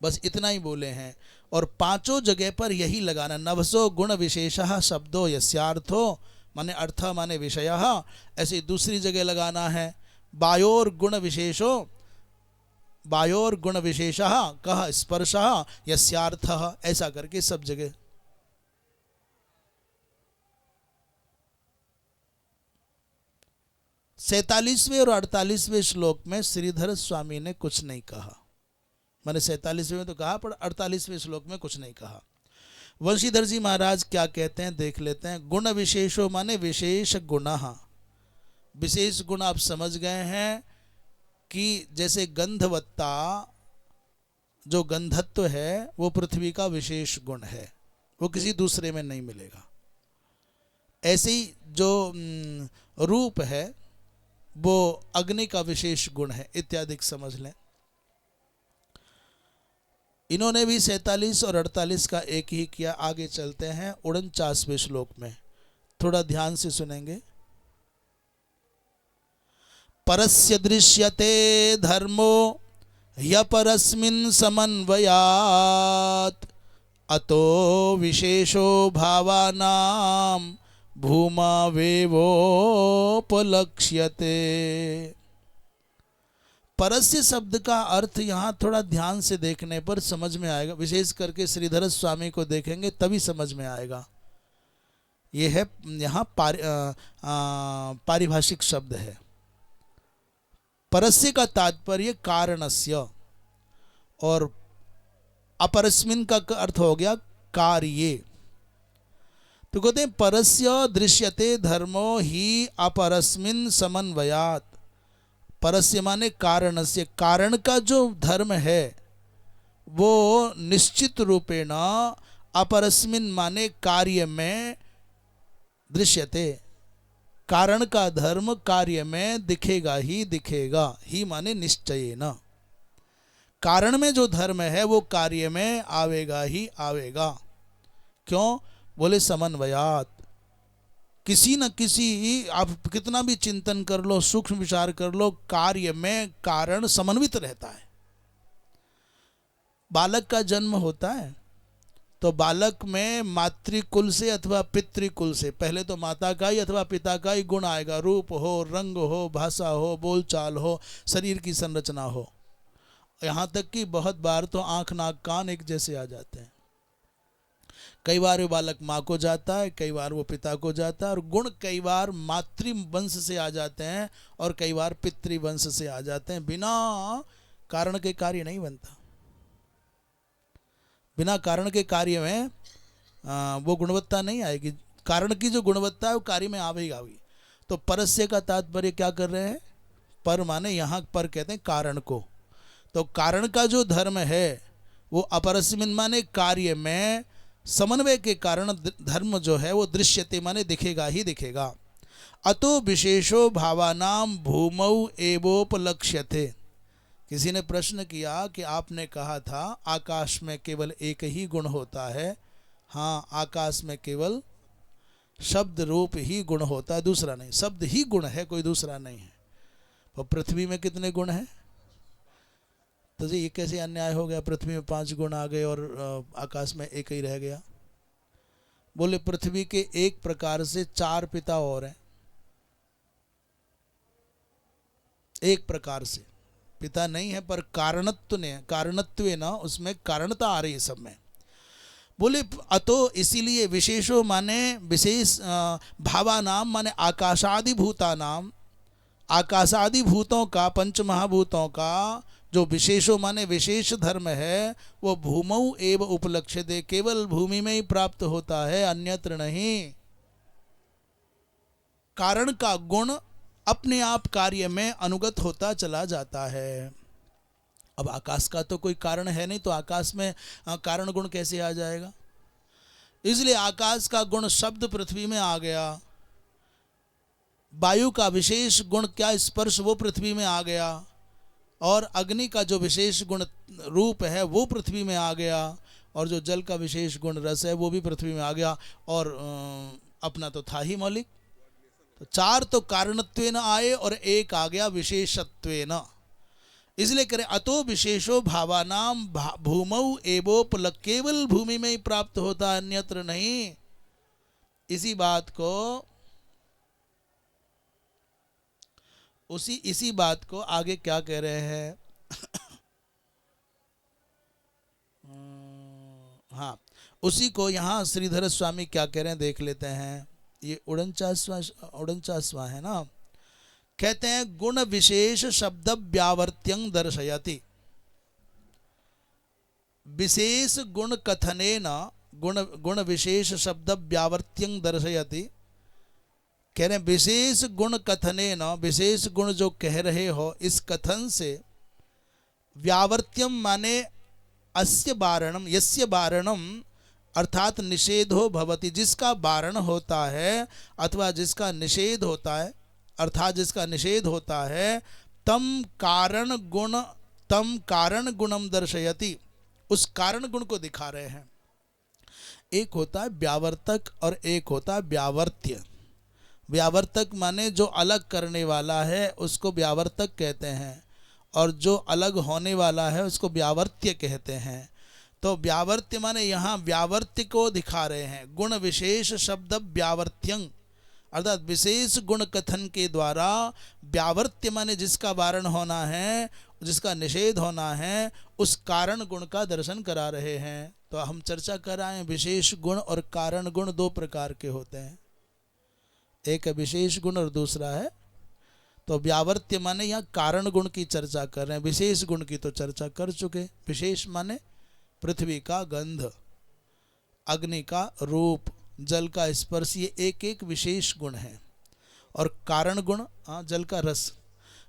S1: बस इतना ही बोले हैं। और पांचों जगह पर यही लगाना, नवसो गुण विशेषः शब्दो यस्यार्थो, माने अर्थ माने विषयः। ऐसे दूसरी जगह लगाना है वायोर गुण विशेषो, वायोर गुण विशेषः कह स्पर्शः यस्यार्थः, ऐसा करके सब जगह। सैतालीसवें और 48वें श्लोक में श्रीधर स्वामी ने कुछ नहीं कहा। मैंने 47वें में तो कहा पर 48वें श्लोक में कुछ नहीं कहा। वंशीधर जी महाराज क्या कहते हैं देख लेते हैं। गुण विशेषो माने विशेष गुणः। विशेष गुण आप समझ गए हैं कि जैसे गंधवत्ता जो गंधत्व है वो पृथ्वी का विशेष गुण है, वो किसी दूसरे में नहीं मिलेगा। ऐसे ही जो रूप है वो अग्नि का विशेष गुण है, इत्यादि समझ लें। इन्होंने भी 47 और 48 का एक ही किया। आगे चलते हैं 49वें श्लोक में, थोड़ा ध्यान से सुनेंगे। परस्य दृश्यते धर्मो ह्यपरस्मिन् समन्वयात् अतो विशेषो भावानां भूमावेवोपलक्ष्यते। परस्य शब्द का अर्थ यहाँ थोड़ा ध्यान से देखने पर समझ में आएगा, विशेष करके श्रीधर स्वामी को देखेंगे तभी समझ में आएगा। ये है यहाँ पारिभाषिक शब्द है। परस्य का तात्पर्य कारणस्य, और अपरस्मिन का अर्थ हो गया कार्ये। तो कहते हैं परस्य दृश्यते धर्मो ही अपरस्मिन समन्वयात्। परस्य माने कारणस्य, कारण का जो धर्म है वो निश्चित रूपेण अपरस्मिन माने कार्य में दृश्यते। कारण का धर्म कार्य में दिखेगा ही दिखेगा, ही माने निश्चयेन। कारण में जो धर्म है वो कार्य में आवेगा ही आवेगा। क्यों? बोले समन्वयात। किसी न किसी, आप कितना भी चिंतन कर लो, सूक्ष्म विचार कर लो, कार्य में कारण समन्वित रहता है। बालक का जन्म होता है तो बालक में मातृकुल से अथवा पितृकुल से, पहले तो माता का ही अथवा पिता का ही गुण आएगा। रूप हो, रंग हो, भाषा हो, बोलचाल हो, शरीर की संरचना हो। यहाँ तक कि बहुत बार तो आँख नाक कान एक जैसे आ जाते हैं। कई बार वो बालक माँ को जाता है, कई बार वो पिता को जाता है। और गुण कई बार मातृवंश से आ जाते हैं और कई बार पितृवंश से आ जाते हैं। बिना कारण के कार्य नहीं बनता। बिना कारण के कार्य में वो गुणवत्ता नहीं आएगी। कारण की जो गुणवत्ता है वो कार्य में आवेगी। तो परस्य का तात्पर्य क्या कर रहे हैं? पर माने यहाँ पर कहते हैं कारण को। तो कारण का जो धर्म है वो अपरस्मिन माने कार्य में समन्वय के कारण धर्म जो है वो दृश्यते माने दिखेगा ही दिखेगा। अतो विशेषो भावानाम भूमौ एवोपलक्ष्यते। किसी ने प्रश्न किया कि आपने कहा था आकाश में केवल एक ही गुण होता है। हाँ, आकाश में केवल शब्द रूप ही गुण होता है, दूसरा नहीं। शब्द ही गुण है, कोई दूसरा नहीं है। और पृथ्वी में कितने गुण हैं? तो ये कैसे अन्याय हो गया? पृथ्वी में 5 गुण आ गए और आकाश में एक ही रह गया। बोले पृथ्वी के एक प्रकार से 4 पिता और हैं। एक प्रकार से पिता नहीं है पर कारणत्व ना उसमें कारणता आ रही है सब में। बोले अतो इसीलिए विशेषो माने विशेष, भावानाम माने आकाशादि भूतानाम, आकाशादि भूतों का, पंच महाभूतों का जो विशेषो माने विशेष धर्म है वो भूमौ एव उपलक्ष्यते, केवल भूमि में ही प्राप्त होता है, अन्यत्र नहीं। कारण का गुण अपने आप कार्य में अनुगत होता चला जाता है। अब आकाश का तो कोई कारण है नहीं, तो आकाश में कारण गुण कैसे आ जाएगा? इसलिए आकाश का गुण शब्द पृथ्वी में आ गया। वायु का विशेष गुण क्या स्पर्श, वो पृथ्वी में आ गया। और अग्नि का जो विशेष गुण रूप है वो पृथ्वी में आ गया। और जो जल का विशेष गुण रस है वो भी पृथ्वी में आ गया, और अपना तो था ही मौलिक। तो चार तो कारणत्वेन आए और एक आ गया विशेषत्वेन। इसलिए करें अतो विशेषो भावानाम भूमौ एवोपल, केवल भूमि में ही प्राप्त होता, अन्यत्र नहीं। इसी बात को आगे क्या कह रहे हैं? हाँ, उसी को यहाँ श्रीधर स्वामी क्या कह रहे हैं देख लेते हैं। ये 49वां है ना। कहते हैं गुण विशेष शब्द व्यावर्त्यं दर्शयति। विशेष गुण कथनेन गुण विशेष शब्द व्यावर्त्यं दर्शयति। कह रहे हैं विशेष गुण कथनेन, विशेष गुण जो कह रहे हो इस कथन से, व्यावर्त्यम माने अस्य वारणम, यस्य वारणम अर्थात निषेधो भवति, जिसका वारण होता है अथवा जिसका निषेध होता है, अर्थात जिसका निषेध होता है, तम कारण गुणम दर्शयति, उस कारण गुण को दिखा रहे हैं। एक होता है व्यावर्तक और एक होता है व्यावर्त्य। व्यावर्तक माने जो अलग करने वाला है उसको व्यावर्तक कहते हैं, और जो अलग होने वाला है उसको व्यावर्त्य कहते हैं। तो व्यावर्त्य माने यहाँ व्यावर्त्य को दिखा रहे हैं। गुण विशेष शब्द व्यावर्त्यं, अर्थात विशेष गुण कथन के द्वारा व्यावर्त्य माने जिसका वारण होना है, जिसका निषेध होना है, उस कारण गुण का दर्शन करा रहे हैं। तो हम चर्चा कर रहे हैं विशेष गुण और कारण गुण दो प्रकार के होते हैं, एक है विशेष गुण और दूसरा है, तो व्यावर्त्य माने यहाँ कारण गुण की चर्चा कर रहे हैं। विशेष गुण की तो चर्चा कर चुके। विशेष माने पृथ्वी का गंध, अग्नि का रूप, जल का स्पर्श, ये एक एक विशेष गुण है। और कारण गुण जल का रस,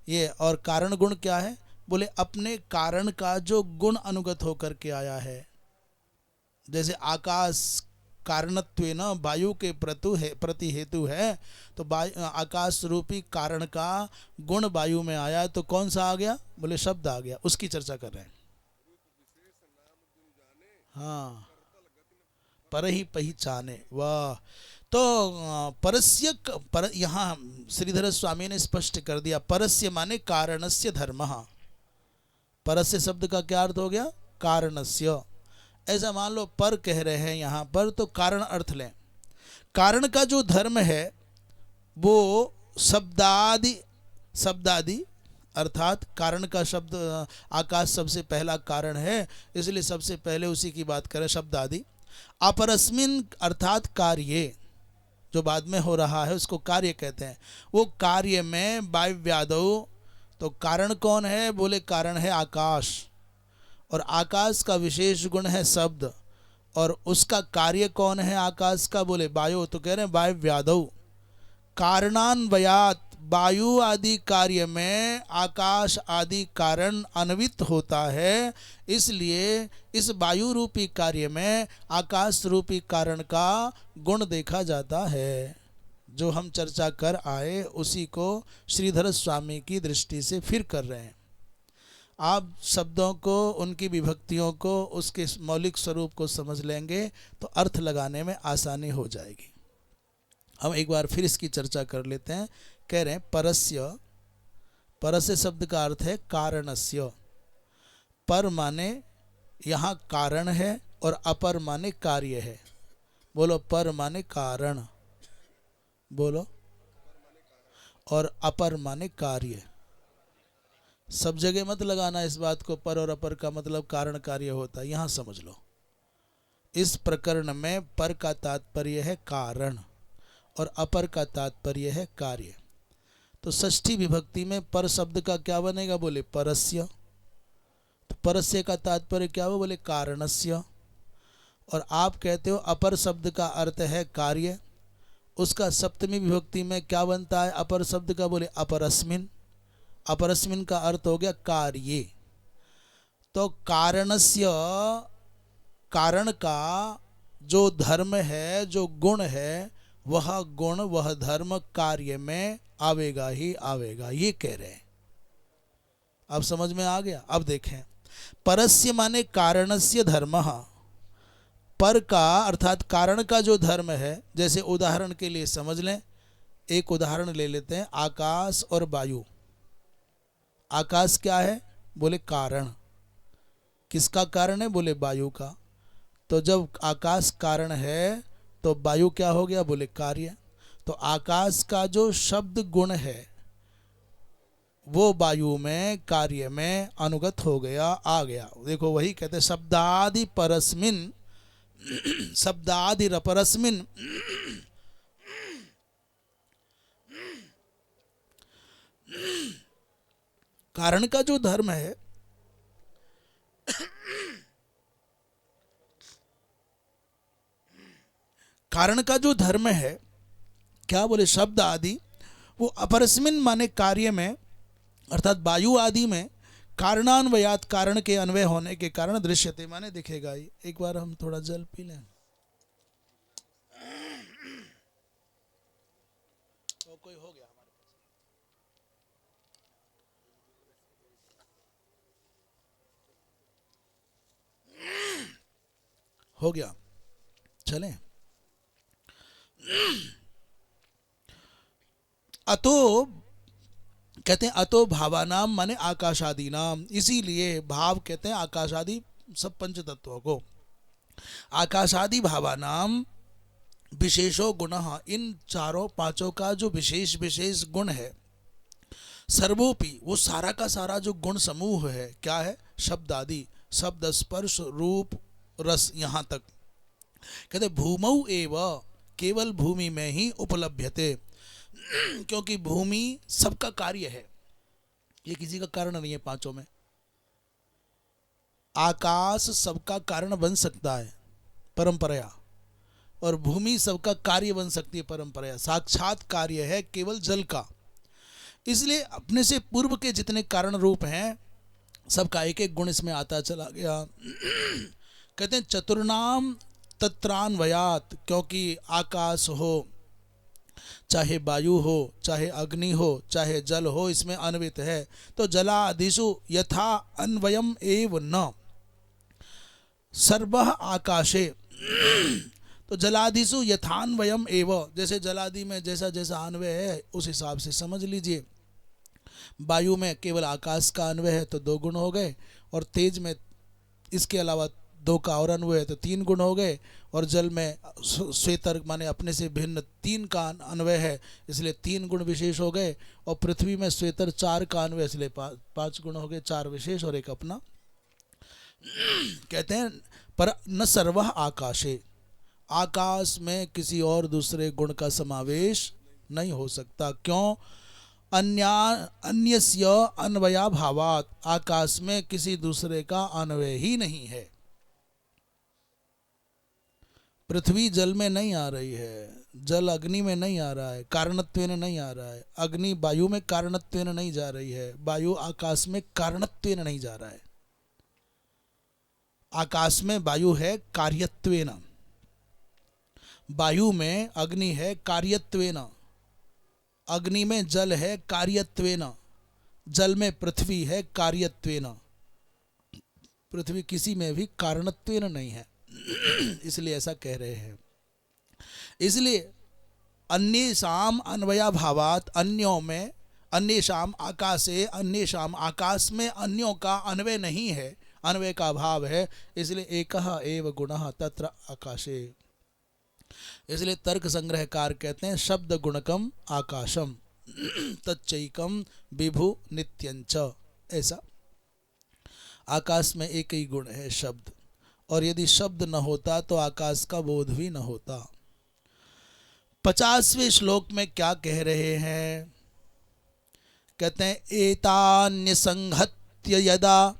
S1: ये। और कारण गुण क्या है? बोले अपने कारण का जो गुण अनुगत होकर के आया है। जैसे आकाश कारणत्वेन वायु के प्रति हेतु है, तो आकाश रूपी कारण का गुण वायु में आया, तो कौन सा आ गया? बोले शब्द आ गया, उसकी चर्चा कर रहे हैं। हाँ, पर ही पहचाने, वाह। तो परस्य यहाँ श्रीधर स्वामी ने स्पष्ट कर दिया, परस्य माने कारणस्य धर्मः। परस्य शब्द का क्या अर्थ हो गया? कारणस्य। ऐसा मान लो पर कह रहे हैं यहाँ पर, तो कारण अर्थ लें। कारण का जो धर्म है वो शब्दादि अर्थात कारण का शब्द, आकाश सबसे पहला कारण है, इसलिए सबसे पहले उसी की बात करें, शब्दादि। अपरस्मिन अर्थात कार्ये, जो बाद में हो रहा है उसको कार्य कहते हैं। वो कार्य में वायव्यादौ, तो कारण कौन है? बोले कारण है आकाश, और आकाश का विशेष गुण है शब्द, और उसका कार्य कौन है आकाश का? बोले वायु, तो कह रहे हैं वायव्यादौ। कारणान्वयात, वायु आदि कार्य में आकाश आदि कारण अन्वित होता है, इसलिए इस वायु रूपी कार्य में आकाश रूपी कारण का गुण देखा जाता है। जो हम चर्चा कर आए उसी को श्रीधर स्वामी की दृष्टि से फिर कर रहे हैं। आप शब्दों को, उनकी विभक्तियों को, उसके मौलिक स्वरूप को समझ लेंगे तो अर्थ लगाने में आसानी हो जाएगी। हम एक बार फिर इसकी चर्चा कर लेते हैं। कह रहे हैं परस्य, परस्य शब्द का अर्थ है कारणस्य। पर माने यहाँ कारण है और अपर माने कार्य है। बोलो, पर माने कारण, बोलो, और अपर माने कार्य। सब जगह मत लगाना इस बात को, पर और अपर का मतलब कारण कार्य होता है, यहाँ समझ लो। इस प्रकरण में पर का तात्पर्य है कारण और अपर का तात्पर्य है कार्य। तो षष्ठी विभक्ति में पर शब्द का क्या बनेगा? बोले परस्य। तो परस्य का तात्पर्य क्या हो? बोले कारणस्य। और आप कहते हो अपर शब्द का अर्थ है कार्य, उसका सप्तमी विभक्ति में क्या बनता है अपर शब्द का? बोले अपरस्मिन। अपरस्मिन का अर्थ हो गया कार्ये। तो कारणस्य, कारण का जो धर्म है, जो गुण है, वह गुण वह धर्म कार्य में आवेगा ही आवेगा, ये कह रहे हैं। अब समझ में आ गया? अब देखें, परस्य माने कारणस्य धर्मः, पर का अर्थात कारण का जो धर्म है, जैसे उदाहरण के लिए समझ लें, एक उदाहरण ले लेते हैं, आकाश और वायु। आकाश क्या है? बोले कारण। किसका कारण है? बोले वायु का। तो जब आकाश कारण है तो वायु क्या हो गया? बोले कार्य। तो आकाश का जो शब्द गुण है वो वायु में कार्य में अनुगत हो गया, आ गया। देखो वही कहते हैं शब्दादि परस्मिन, शब्दादि रपरस्मिन, कारण का जो धर्म है, कारण का जो धर्म है क्या? बोले शब्द आदि, वो अपरस्मिन माने कार्य में, अर्थात वायु आदि में कारणान्वयात, कारण के अन्वय होने के कारण दृश्यते माने दिखेगा ही। एक बार हम थोड़ा जल पी लें। तो कोई हो गया हमारे पास? हो गया, चलें। अतो कहते हैं अतो भावानाम माने आकाशादि नाम, इसीलिए भाव कहते हैं आकाशादि सब पंच तत्वों को। आकाशादि भावानाम विशेषो गुणः, इन चारों पांचों का जो विशेष विशेष गुण है, सर्वोपि वो सारा का सारा जो गुण समूह है क्या है? शब्द आदि, शब्द स्पर्श रूप रस, यहाँ तक कहते भूमौ एव, केवल भूमि में ही उपलभ्यते, क्योंकि भूमि सबका कार्य है, ये किसी का कारण नहीं है पांचों में। आकाश सबका कारण बन सकता है परंपराया, और भूमि सबका कार्य बन सकती है परंपराया, साक्षात कार्य है केवल जल का। इसलिए अपने से पूर्व के जितने कारण रूप हैं सबका एक एक गुण इसमें आता चला गया। कहते हैं चतुर्नाम तत्रान्वयात, क्योंकि आकाश हो, चाहे वायु हो, चाहे अग्नि हो, चाहे जल हो, इसमें अन्वित है। तो जलादिषु यथा अन्वयम एव न सर्वः आकाशे, तो जलादिषु यथान्वयम एव, जैसे जलादि में जैसा जैसा अन्वय है उस हिसाब से समझ लीजिए। वायु में केवल आकाश का अन्वय है तो 2 गुण हो गए, और तेज में इसके अलावा 2 का और अन्वय है तो 3 गुण हो गए, और जल में श्वेतर माने अपने से भिन्न 3 का अन्वय है इसलिए 3 गुण विशेष हो गए, और पृथ्वी में श्वेतर 4 का अन्वय इसलिए 5 गुण हो गए, 4 विशेष और 1 अपना। कहते हैं पर न सर्वः आकाशे, आकाश में किसी और दूसरे गुण का समावेश नहीं हो सकता। क्यों? अन्यस्य अन्वया भावात, आकाश में किसी दूसरे का अन्वय ही नहीं है। पृथ्वी जल में नहीं आ रही है, जल अग्नि में नहीं आ रहा है, कारणत्वेन नहीं आ रहा है, अग्नि वायु में कारणत्वेन नहीं जा रही है, वायु आकाश में कारणत्वेन नहीं जा रहा है। आकाश में वायु है कार्यत्वेन, वायु में अग्नि है कार्यत्वेन, अग्नि में जल है कार्यत्वेन, जल में पृथ्वी है कार्यत्वेन। पृथ्वी किसी में भी कारणत्वेन नहीं है, इसलिए ऐसा कह रहे हैं। इसलिए अन्येषाम अन्वया भावात, अन्यों में, अन्येषाम आकाशे, अन्येषाम आकाश में अन्यों का अन्वय नहीं है, अन्वय का भाव है, इसलिए एकः एव गुणः तत्र आकाशे। इसलिए तर्क संग्रहकार कहते हैं शब्द गुणकम आकाशम तच्चैकम विभु नित्यंच। ऐसा आकाश में एक ही गुण है शब्द, और यदि शब्द न होता तो आकाश का बोध भी न होता। 50वें श्लोक में क्या कह रहे हैं? कहते हैं एतान्य संहत्य यदा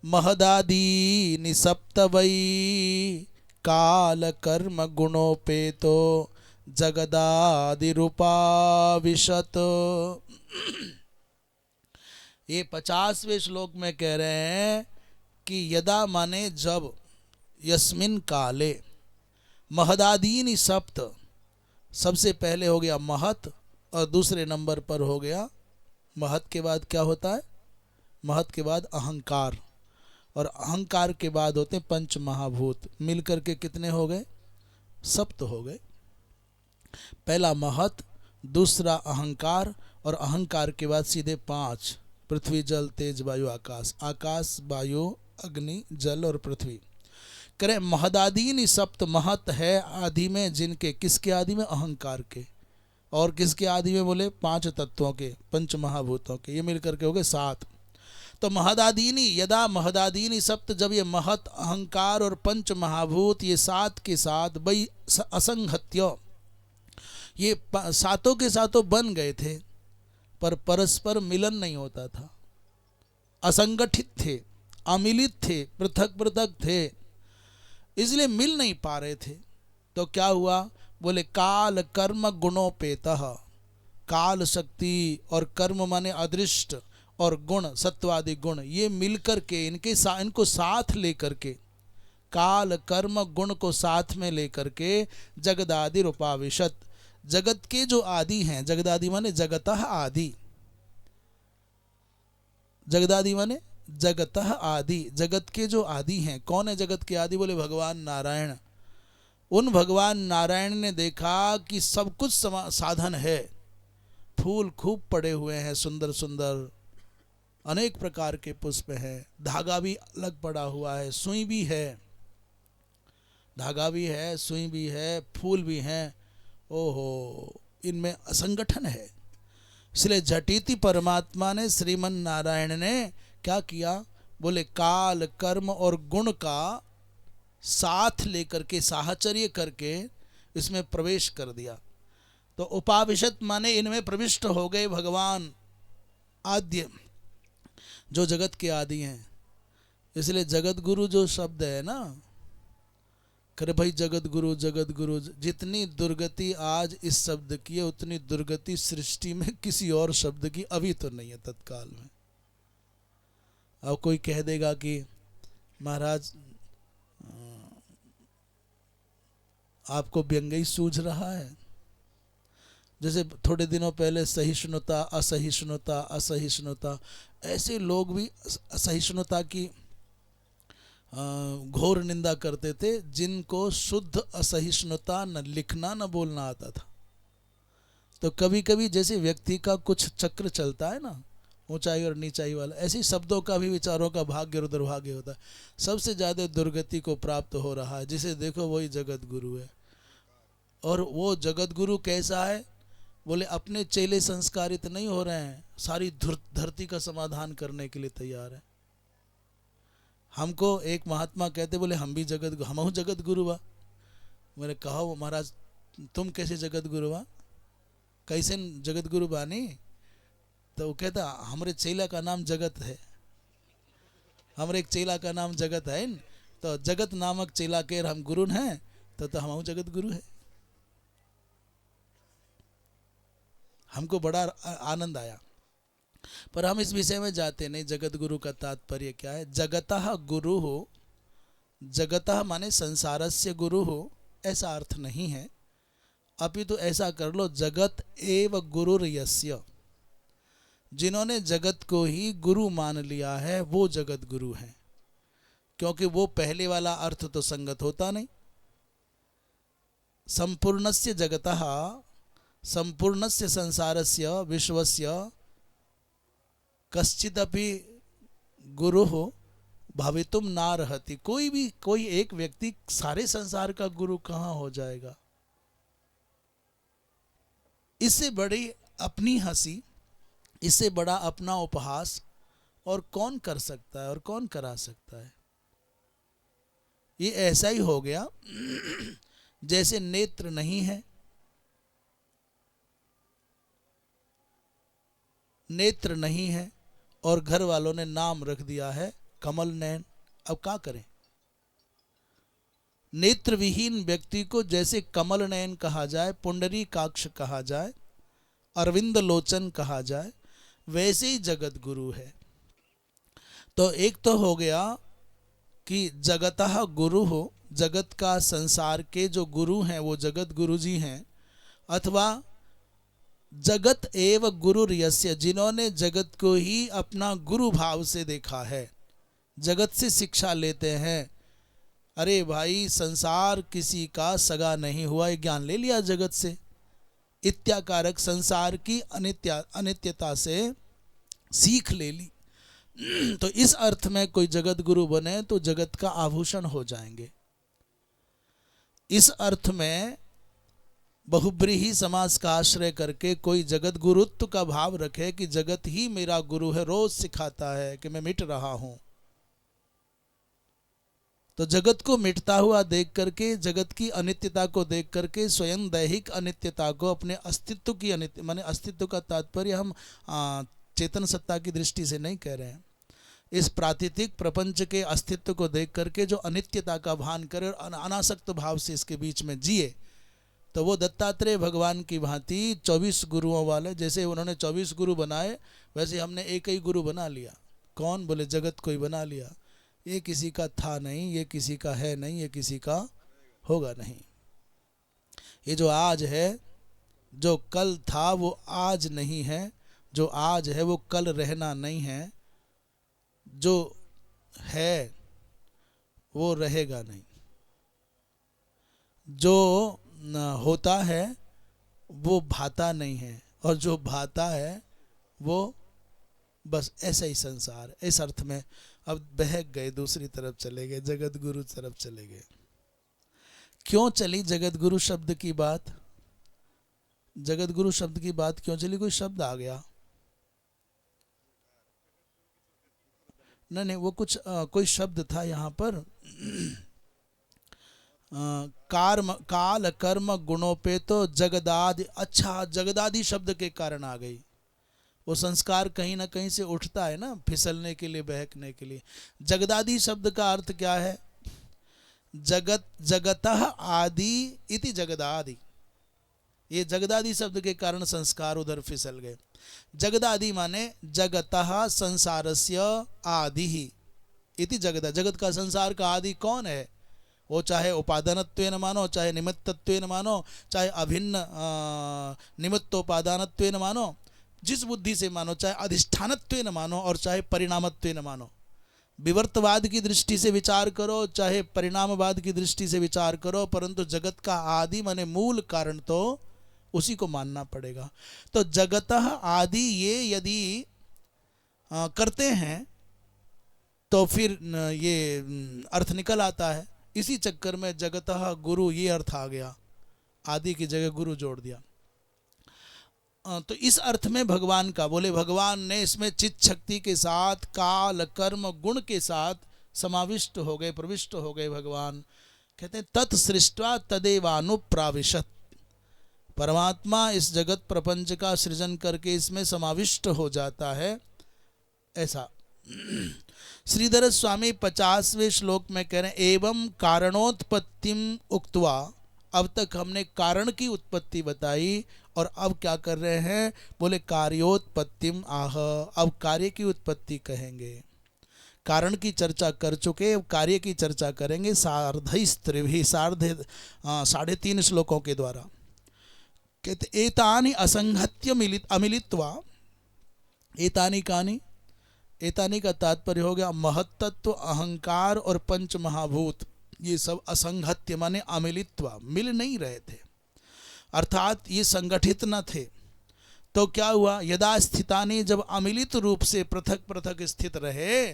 S1: महदादीनि सप्त वै काल कर्म गुणोपेतो जगदादिरूपाविशत। ये 50वें श्लोक में कह रहे हैं कि यदा माने जब, यस्मिन काले, महदादीनि सप्त, सबसे पहले हो गया महत और दूसरे नंबर पर हो गया, महत के बाद क्या होता है? महत के बाद अहंकार, और अहंकार के बाद होते हैं पंच महाभूत। मिलकर के कितने हो गए? सप्त हो गए। पहला महत, दूसरा अहंकार, और अहंकार के बाद सीधे 5, पृथ्वी जल तेज वायु आकाश। आकाश वायु अग्नि जल और पृथ्वी। करे महदादीनि सप्त। महत है आदि में जिनके, किसके आदि में? अहंकार के। और किसके आदि में? बोले 5 तत्वों के, पंच महाभूतों के। ये मिलकर के हो गए 7। तो महदादीनि, यदा महदादीनि सप्त, जब ये महत, अहंकार और पंच महाभूत ये 7 के साथ वही असंहत्य, ये सातों के सातों बन गए थे, पर परस्पर मिलन नहीं होता था। असंगठित थे, अमिलित थे, पृथक पृथक थे, इसलिए मिल नहीं पा रहे थे। तो क्या हुआ? बोले काल कर्म गुणोपेतः। काल शक्ति और कर्म माने अदृष्ट और गुण सत्वादि गुण, ये मिलकर के इनको साथ लेकर के, काल कर्म गुण को साथ में लेकर के जगदादि रूपाविशत, जगत के जो आदि हैं, जगदादि माने जगतः आदि, जगदादि माने जगतः आदि, जगत के जो आदि हैं। कौन है जगत के आदि? बोले भगवान नारायण। उन भगवान नारायण ने देखा कि सब कुछ साधन है, फूल खूब पड़े हुए हैं, सुंदर सुंदर अनेक प्रकार के पुष्प हैं, धागा भी अलग पड़ा हुआ है, सुई भी है, धागा भी है, सुई भी है, फूल भी हैं। ओहो, इनमें असंगठन है। इसलिए झटिति परमात्मा ने, श्रीमन नारायण ने क्या किया? बोले काल कर्म और गुण का साथ लेकर के, साहचर्य करके इसमें प्रवेश कर दिया। तो उपाविशत माने इनमें प्रविष्ट हो गए भगवान आद्य, जो जगत के आदि हैं। इसलिए जगत गुरु जो शब्द है ना, करे भाई जगत गुरु, जगत गुरु, जितनी दुर्गति आज इस शब्द की है, उतनी दुर्गति सृष्टि में किसी और शब्द की अभी तो नहीं है तत्काल में। अब कोई कह देगा कि महाराज आपको व्यंग्य सूझ रहा है। जैसे थोड़े दिनों पहले सहिष्णुता, असहिष्णुता, असहिष्णुता, ऐसे लोग भी असहिष्णुता की घोर निंदा करते थे, जिनको शुद्ध असहिष्णुता न लिखना न बोलना आता था। तो कभी कभी जैसे व्यक्ति का कुछ चक्र चलता है ना, ऊंचाई और नीचाई वाला, ऐसी शब्दों का भी विचारों का भाग्य और दुर्भाग्य होता है। सबसे ज़्यादा दुर्गति को प्राप्त हो रहा है, जिसे देखो वही जगत गुरु है। और वो जगत गुरु कैसा है? बोले अपने चेले संस्कारित नहीं हो रहे हैं, सारी धरती का समाधान करने के लिए तैयार है। हमको एक महात्मा कहते, बोले हम भी जगत, हम जगत गुरु बा। मैंने कहा वो महाराज तुम कैसे जगत गुरु बा, कैसे जगत गुरु बानी? तो वो कहता हमारे चेला का नाम जगत है, हमारे एक चेला का नाम जगत है, तो जगत नामक चेला के हम गुरु हैं, तो हम जगत गुरु है। हमको बड़ा आनंद आया, पर हम इस विषय में जाते नहीं। जगत गुरु का तात्पर्य क्या है? जगतः गुरु हो, जगतः माने संसारस्य गुरु हो, ऐसा अर्थ नहीं है। अपितु ऐसा कर लो, जगत एव गुरुर्यस्य, जिन्होंने जगत को ही गुरु मान लिया है वो जगत गुरु हैं। क्योंकि वो पहले वाला अर्थ तो संगत होता नहीं। संपूर्णस्य जगतः, संपूर्णस्य संसारस्य विश्वस्य कश्चिदपि गुरु हो भवितुम नार्हति। कोई एक व्यक्ति सारे संसार का गुरु कहाँ हो जाएगा? इससे बड़ी अपनी हंसी, इससे बड़ा अपना उपहास और कौन कर सकता है और कौन करा सकता है? ये ऐसा ही हो गया जैसे नेत्र नहीं है, नेत्र नहीं है और घर वालों ने नाम रख दिया है कमल नयन। अब क्या करें? नेत्र विहीन व्यक्ति को जैसे कमल नयन कहा जाए, पुंडरी काक्ष कहा जाए, अरविंद लोचन कहा जाए, वैसे ही जगत गुरु है। तो एक तो हो गया कि जगतः गुरु हो, जगत का संसार के जो गुरु हैं वो जगत गुरु जी हैं, अथवा जगत एव गुरुर्यस्य, जिन्होंने जगत को ही अपना गुरु भाव से देखा है, जगत से शिक्षा लेते हैं। अरे भाई, संसार किसी का सगा नहीं हुआ, ये ज्ञान ले लिया जगत से। इत्याकारक संसार की अनित्यता से सीख ले ली। तो इस अर्थ में कोई जगत गुरु बने तो जगत का आभूषण हो जाएंगे। इस अर्थ में बहुब्रीही समास का आश्रय करके कोई जगत गुरुत्व का भाव रखे कि जगत ही मेरा गुरु है, रोज सिखाता है कि मैं मिट रहा हूं, तो जगत को मिटता हुआ देख करके, जगत की अनित्यता को देख करके, स्वयं दैहिक अनित्यता को, अपने अस्तित्व की अनित्य, माने अस्तित्व का तात्पर्य हम चेतन सत्ता की दृष्टि से नहीं कह रहे हैं, इस प्राकृतिक प्रपंच के अस्तित्व को देख करके जो अनित्यता का भान करे और अनासक्त भाव से इसके बीच में जिए, तो वो दत्तात्रेय भगवान की भांति 24 गुरुओं वाले, जैसे उन्होंने 24 गुरु बनाए, वैसे हमने एक ही गुरु बना लिया। कौन? बोले जगत को ही बना लिया। ये किसी का था नहीं, ये किसी का है नहीं, ये किसी का होगा नहीं। ये जो आज है, जो कल था वो आज नहीं है, जो आज है वो कल रहना नहीं है, जो है वो रहेगा नहीं, जो होता है वो भाता नहीं है, और जो भाता है वो बस ऐसा ही संसार। इस अर्थ में अब बहक गए, दूसरी तरफ चले गए, जगत गुरु तरफ चले गए। क्यों चली जगत गुरु शब्द की बात? जगत गुरु शब्द की बात क्यों चली? कोई शब्द आ गया? नहीं, वो कुछ कोई शब्द था यहाँ पर। काल कर्म गुणों पे तो जगदादि, अच्छा, जगदादि शब्द के कारण आ गई। वो संस्कार कहीं ना कहीं से उठता है ना, फिसलने के लिए, बहकने के लिए। जगदादि शब्द का अर्थ क्या है? जगत, जगतः आदि इति जगदादि। ये जगदादि शब्द के कारण संस्कार उधर फिसल गए। जगदादि माने जगतः संसारस्य आदि ही इति जगत। जगत का, संसार का आदि कौन है? वो चाहे उपादानत्वेन मानो, चाहे निमित्तत्वेन मानो, चाहे अभिन्न निमित्तोपादानत्वेन मानो, जिस बुद्धि से मानो, चाहे अधिष्ठानत्वेन मानो और चाहे परिणामत्वेन मानो। विवर्तवाद की दृष्टि से विचार करो, चाहे परिणामवाद की दृष्टि से विचार करो, परंतु जगत का आदि माने मूल कारण तो उसी को मानना पड़ेगा। तो जगतः आदि ये यदि करते हैं तो फिर ये अर्थ निकल आता है। इसी चक्कर में जगतः गुरु ये अर्थ आ गया, आदि की जगह गुरु जोड़ दिया। तो इस अर्थ में भगवान का, बोले भगवान ने इसमें चित्त शक्ति के साथ, काल कर्म गुण के साथ समाविष्ट हो गए, प्रविष्ट हो गए भगवान। कहते हैं तत्सृष्ट्वा तदेवानुप्राविशत। परमात्मा इस जगत प्रपंच का सृजन करके इसमें समाविष्ट हो जाता है। ऐसा श्रीधर स्वामी 50वें श्लोक में कह रहे हैं, एवं कारणोत्पत्तिम उक्त्वा। अब तक हमने कारण की उत्पत्ति बताई और अब क्या कर रहे हैं? बोले कार्योत्पत्तिम आह। अब कार्य की उत्पत्ति कहेंगे। कारण की चर्चा कर चुके, अब कार्य की चर्चा करेंगे सार्धैस्त्रिभिः, 3.5 श्लोकों के द्वारा। कहते एतानि असंहत्य अमिलित्वा। एतानि कानि? एतानि का तात्पर्य हो गया महत्तत्व, अहंकार और पंच महाभूत। ये सब असंहत्य माने अमिलित्वा, मिल नहीं रहे थे, अर्थात ये संगठित न थे। तो क्या हुआ? यदा स्थितानि, जब अमिलित रूप से पृथक पृथक स्थित रहे,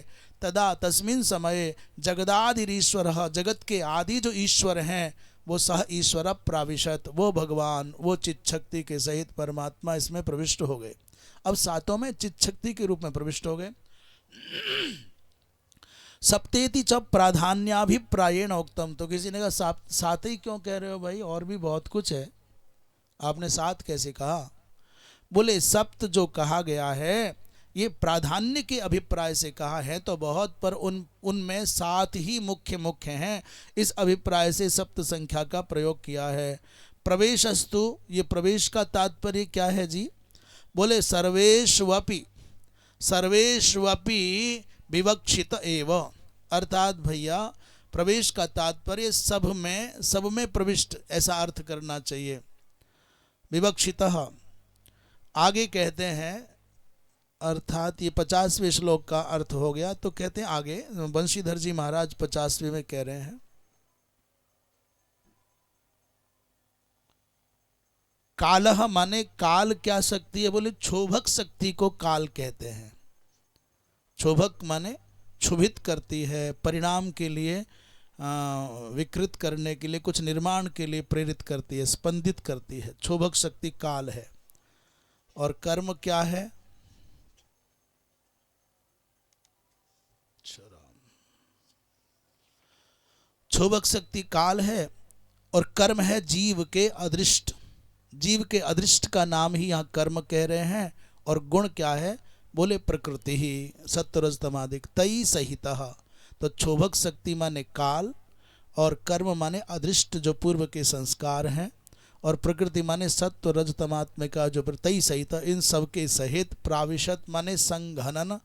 S1: तदा तस्मिन् समय जगदादिरीश्वरः, जगत के आदि जो ईश्वर हैं वो सह ईश्वर प्राविशत, वो भगवान, वो चित्त शक्ति के सहित परमात्मा इसमें प्रविष्ट हो गए। अब सातों में चित्त शक्ति के रूप में प्रविष्ट हो गए। सप्तेति च प्राधान्याभिप्रायेण उक्तम। तो किसी ने कहा सात ही क्यों कह रहे हो भाई, और भी बहुत कुछ है, आपने सात कैसे कहा? बोले सप्त जो कहा गया है ये प्राधान्य के अभिप्राय से कहा है तो बहुत, पर उनमें सात ही मुख्य मुख्य हैं, इस अभिप्राय से सप्त संख्या का प्रयोग किया है। प्रवेशस्तु, ये प्रवेश का तात्पर्य क्या है जी? बोले सर्वेष्वपि, सर्वेष्वपि विवक्षित एव। अर्थात भैया प्रवेश का तात्पर्य सब में प्रविष्ट, ऐसा अर्थ करना चाहिए। विवक्षितः। आगे कहते हैं अर्थात ये 50वें श्लोक का अर्थ हो गया। तो कहते हैं आगे बंशीधर जी महाराज 50वें में कह रहे हैं, कालह माने काल क्या शक्ति है? बोले क्षोभक शक्ति को काल कहते हैं। क्षोभक माने क्षुभित करती है, परिणाम के लिए विकृत करने के लिए, कुछ निर्माण के लिए प्रेरित करती है, स्पंदित करती है। क्षोभक शक्ति काल है। और कर्म क्या है? क्षोभक शक्ति काल है और कर्म है जीव के अदृष्ट। जीव के अदृष्ट का नाम ही यहाँ कर्म कह रहे हैं। और गुण क्या है? बोले प्रकृति ही सत्वरजतमादिक तई सहितः। तो क्षोभक शक्ति माने काल, और कर्म माने अदृष्ट जो पूर्व के संस्कार हैं, और प्रकृति माने सत्व रजतमात्मिका जो तई सहित, इन सब के सहित। प्राविशत माने संघनन,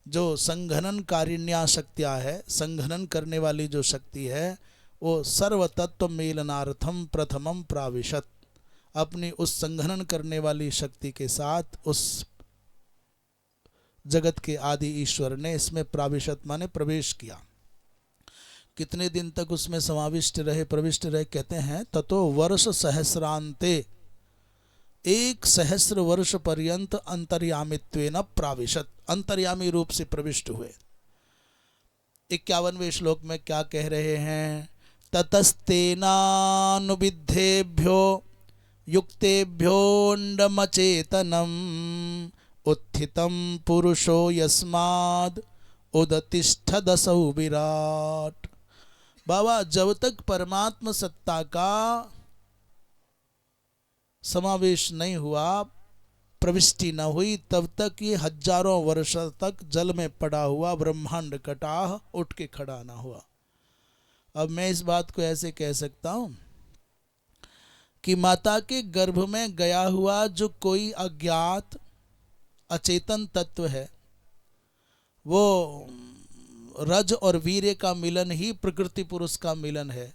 S1: जो संघनन कारिण्या शक्तियाँ है, संघनन करने वाली जो शक्ति है, वो सर्वतत्व मेलनार्थम प्रथमम प्राविशत। अपनी उस संघनन करने वाली शक्ति के साथ उस जगत के आदि ईश्वर ने इसमें प्राविशत माने प्रवेश किया। कितने दिन तक उसमें समाविष्ट रहे, प्रविष्ट रहे? कहते हैं ततो वर्ष सहस्रांते, 1,000,000 वर्ष पर्यंत अंतर्यामित्वेन प्राविशत, अंतर्यामी रूप से प्रविष्ट हुए। 51वें श्लोक में क्या कह रहे हैं? ततस्तेनानुविद्धेभ्यो युक्तेभ्योऽण्डमचेतनम् उत्थितं पुरुषो यस्माद् उदतिष्ठदसौ विराट। बाबा, जब तक परमात्म सत्ता का समावेश नहीं हुआ, प्रविष्टि न हुई, तब तक ये हजारों वर्ष तक जल में पड़ा हुआ ब्रह्मांड कटाह उठ के खड़ा ना हुआ। अब मैं इस बात को ऐसे कह सकता हूं कि माता के गर्भ में गया हुआ जो कोई अज्ञात अचेतन तत्व है, वो रज और वीर्य का मिलन ही प्रकृति पुरुष का मिलन है।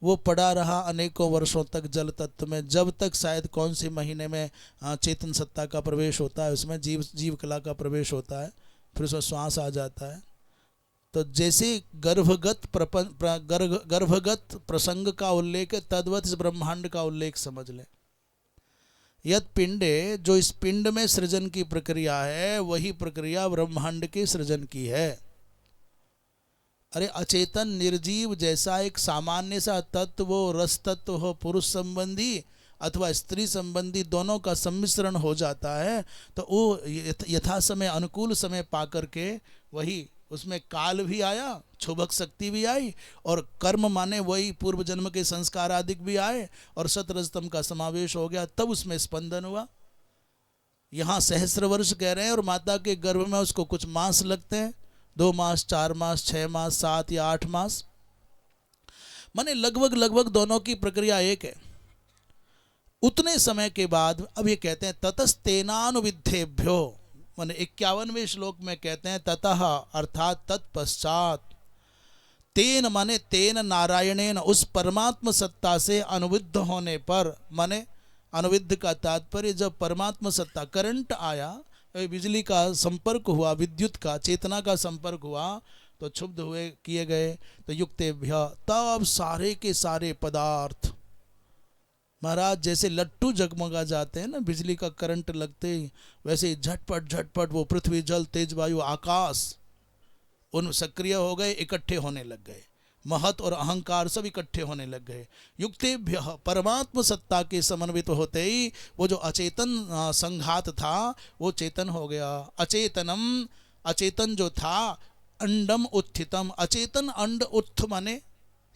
S1: वो पड़ा रहा अनेकों वर्षों तक जल तत्व में, जब तक शायद कौन से महीने में चेतन सत्ता का प्रवेश होता है, उसमें जीव कला का प्रवेश होता है, फिर उसमें श्वास आ जाता है। तो जैसे गर्भगत प्रसंग का उल्लेख है, तद्वत इस ब्रह्मांड का उल्लेख समझ लें। यद पिंडे, जो इस पिंड में सृजन की प्रक्रिया है, वही प्रक्रिया ब्रह्मांड के सृजन की है। अरे अचेतन निर्जीव जैसा एक सामान्य सा तत्व, वो रस तत्व हो, पुरुष संबंधी अथवा स्त्री संबंधी, दोनों का सम्मिश्रण हो जाता है, तो वो यथा समय अनुकूल समय पा करके वही उसमें काल भी आया, क्षोभक शक्ति भी आई, और कर्म माने वही पूर्व जन्म के संस्कार आदि भी आए, और सतरजतम का समावेश हो गया, तब उसमें स्पंदन हुआ। यहाँ 1,000,000 वर्ष कह रहे हैं, और माता के गर्भ में उसको कुछ मास लगते हैं, 2 मास, 4 मास, 6 मास, 7 या 8 मास, माने लगभग दोनों की प्रक्रिया एक है। उतने समय के बाद अब ये कहते हैं ततस्तेनानुविद्धेभ्यो, माने 51वें श्लोक में कहते हैं ततः अर्थात तत्पश्चात, तेन माने तेन नारायणेन, उस परमात्म सत्ता से अनुविद्ध होने पर, माने अनुविद्ध का तात्पर्य जब परमात्म सत्ता करंट आया, बिजली का संपर्क हुआ, विद्युत का चेतना का संपर्क हुआ, तो क्षुब्ध हुए, किए गए। तो युक्तेभ्य, तब सारे के सारे पदार्थ महाराज जैसे लट्टू जगमगा जाते हैं ना बिजली का करंट लगते ही, वैसे ही झटपट झटपट वो पृथ्वी जल तेज वायु आकाश उन सक्रिय हो गए, इकट्ठे होने लग गए। महत और अहंकार सब इकट्ठे होने लग गए। युक्तेभ्य, परमात्म सत्ता के समन्वित होते ही वो जो अचेतन संघात था वो चेतन हो गया। अचेतनम, अचेतन जो था, अंडम उत्थितम, अचेतन अंड उत्थ माने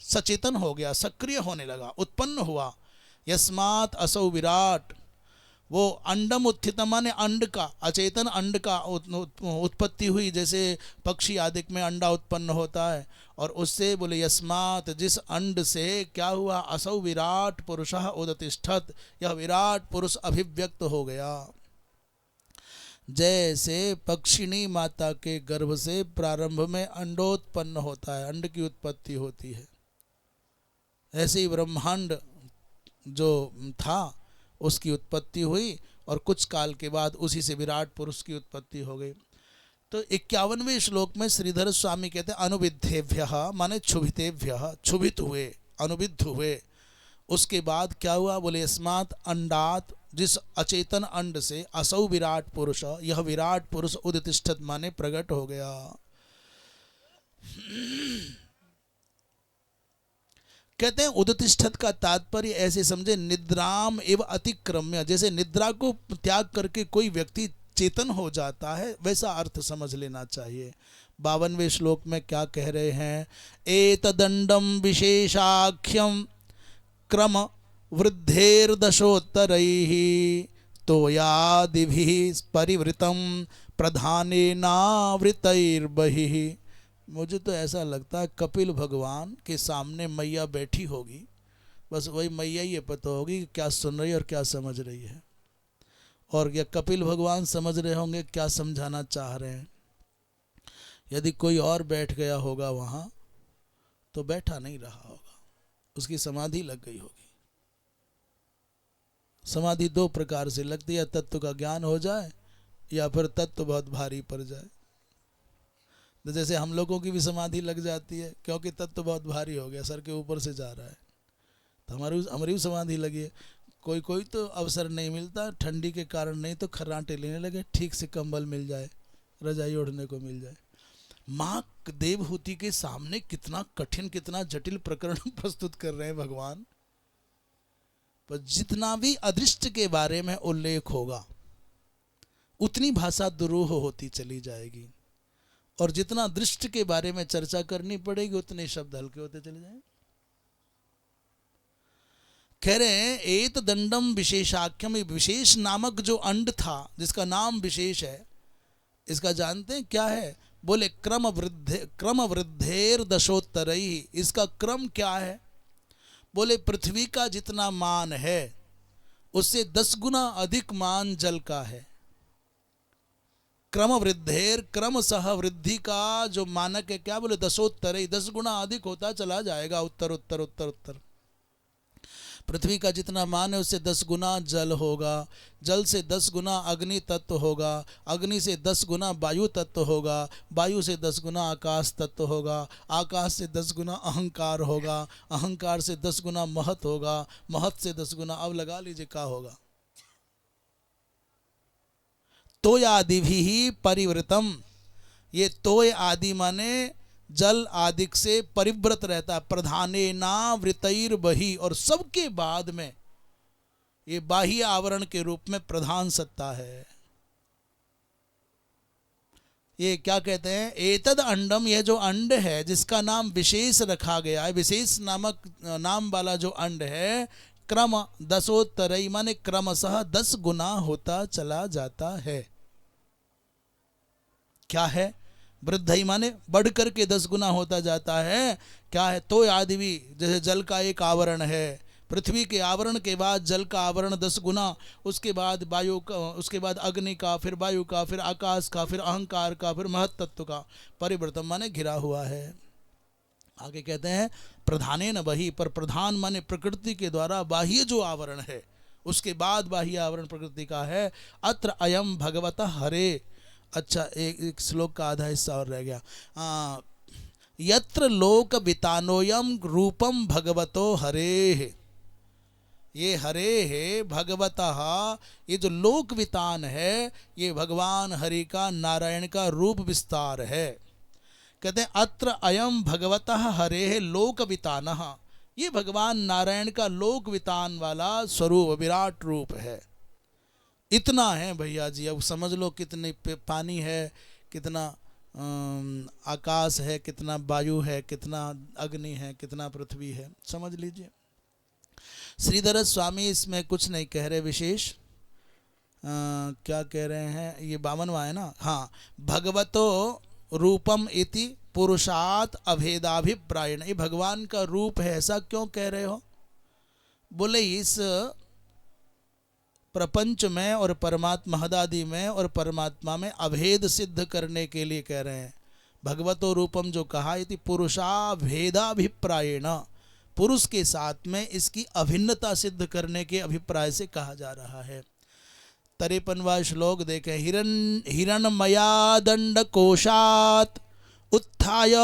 S1: सचेतन हो गया, सक्रिय होने लगा, उत्पन्न हुआ। यस्मात् असौ विराट, वो अंडम उत्थितम माने अंड का, अचेतन अंड का उत्पत्ति हुई, जैसे पक्षी आदि में अंडा उत्पन्न होता है, और उससे बोले यस्मात्, जिस अंड से क्या हुआ, असौ विराट पुरुषः उदतिष्ठत्, यह विराट पुरुष अभिव्यक्त हो गया। जैसे पक्षिणी माता के गर्भ से प्रारंभ में अंडोत्पन्न होता है, अंड की उत्पत्ति होती है, ऐसे ही ब्रह्मांड जो था उसकी उत्पत्ति हुई, और कुछ काल के बाद उसी से विराट पुरुष की उत्पत्ति हो गई। तो 51वें श्लोक में श्रीधर स्वामी कहते हैं अनुविद्धेभ्य माने क्षुभितेभ्य, क्षुभित हुए, अनुविद्ध हुए। उसके बाद क्या हुआ? बोले अस्मात् अंडात, जिस अचेतन अंड से असौ विराट पुरुष, यह विराट पुरुष उदितिष्ठत माने प्रकट हो गया। कहते हैं उदितिष्ठत का तात्पर्य ऐसे समझे निद्राम एव अतिक्रम्य, जैसे निद्रा को त्याग करके कोई व्यक्ति चेतन हो जाता है, वैसा अर्थ समझ लेना चाहिए। 52वें श्लोक में क्या कह रहे हैं? एतदंडम विशेषाख्यम क्रम वृद्धेर्दशोत्तरैः तोयादिभिः परिवृतम प्रधानेनावृतैर्बहिः। मुझे तो ऐसा लगता है कपिल भगवान के सामने मैया बैठी होगी, बस वही मैया ही पता होगी कि क्या सुन रही है और क्या समझ रही है, और या कपिल भगवान समझ रहे होंगे क्या समझाना चाह रहे हैं। यदि कोई और बैठ गया होगा वहाँ तो बैठा नहीं रहा होगा, उसकी समाधि लग गई होगी। समाधि दो प्रकार से लगती है, तत्व का ज्ञान हो जाए या फिर तत्व बहुत भारी पड़ जाए। तो जैसे हम लोगों की भी समाधि लग जाती है क्योंकि तत्व बहुत भारी हो गया, सर के ऊपर से जा रहा है, तो हमारी भी समाधि लगी है। कोई तो अवसर नहीं मिलता, ठंडी के कारण नहीं तो खर्राटे लेने लगे, ठीक से कंबल मिल जाए, रजाई ओढ़ने को मिल जाए। माँ देवहूति के सामने कितना कठिन, कितना जटिल प्रकरण प्रस्तुत कर रहे हैं भगवान। पर जितना भी अदृष्ट के बारे में उल्लेख होगा उतनी भाषा दुरूह होती चली जाएगी, और जितना दृष्ट के बारे में चर्चा करनी पड़ेगी उतने शब्द हल्के होते चले जाएंगे। कह रहे हैं एत दंडम विशेषाख्यम, विशेष नामक जो अंड था जिसका नाम विशेष है, इसका जानते हैं क्या है? बोले क्रम वृद्धेर दशोत्तरई। इसका क्रम क्या है? बोले पृथ्वी का जितना मान है उससे 10 गुना अधिक मान जल का है। क्रम वृद्धेर, क्रम सह वृद्धि का जो मानक है क्या? बोले दशोत्तरई, 10 गुना अधिक होता चला जाएगा, उत्तर उत्तर उत्तर उत्तर। पृथ्वी का जितना मान है उससे 10 गुना जल होगा, जल से 10 गुना अग्नि तत्व होगा, अग्नि से 10 गुना वायु तत्व होगा, वायु से 10 गुना आकाश तत्व होगा, आकाश से 10 गुना अहंकार होगा, अहंकार से 10 गुना महत होगा, महत से 10 गुना, अब लगा लीजिए क्या होगा। तोय आदि भी परिवृतम, ये तोय आदि माने जल आदिक से परिव्रत रहता है, प्रधाने नावृतैर बही, और सबके बाद में ये बाह्य आवरण के रूप में प्रधान सत्ता है। ये क्या कहते हैं? एतद अंडम, यह जो अंड है जिसका नाम विशेष रखा गया है, विशेष नामक नाम वाला जो अंड है, क्रम दशोत्तरई माने क्रमशः 10 गुना होता चला जाता है। क्या है? वृद्धि माने बढ़ करके 10 गुना होता जाता है। क्या है? तो आदि भी, जैसे जल का एक आवरण है, पृथ्वी के आवरण के बाद जल का आवरण 10 गुना, उसके बाद वायु का, उसके बाद अग्नि का, फिर वायु का, फिर आकाश का, फिर अहंकार का, फिर महत तत्व का परिवर्तन माने घिरा हुआ है। आगे कहते हैं प्रधाने न बही, पर प्रधान माने प्रकृति के द्वारा बाह्य जो आवरण है उसके बाद बाह्य आवरण प्रकृति का है। अत्र अयम भगवतः हरे। अच्छा, एक श्लोक का आधा हिस्सा और रह गया। यत्र लोक वितानोयम रूपम भगवतो हरे, ये हरे है भगवतः, ये जो लोक वितान है ये भगवान हरि का, नारायण का रूप विस्तार है। कहते हैं अत्र अयम भगवतः हरे लोक वितानः, ये भगवान नारायण का लोक वितान वाला स्वरूप विराट रूप है। इतना है भैया जी, अब समझ लो कितनी पानी है, कितना आकाश है, कितना वायु है, कितना अग्नि है, कितना पृथ्वी है, समझ लीजिए। श्रीधर स्वामी इसमें कुछ नहीं कह रहे विशेष। क्या कह रहे हैं? ये 52वां है ना। हाँ, भगवतो रूपम इति पुरुषात अभेदाभिप्रायण, ये भगवान का रूप है, ऐसा क्यों कह रहे हो? बोले इस प्रपंच में और परमात्मा महदादि में और परमात्मा में अभेद सिद्ध करने के लिए कह रहे हैं। भगवतो रूपम जो कहा इति पुरुषाभेदाभिप्रायेण, पुरुष के साथ में इसकी अभिन्नता सिद्ध करने के अभिप्राय से कहा जा रहा है। 53वां श्लोक देखें। हिरणमया दंड कोशात उत्थाय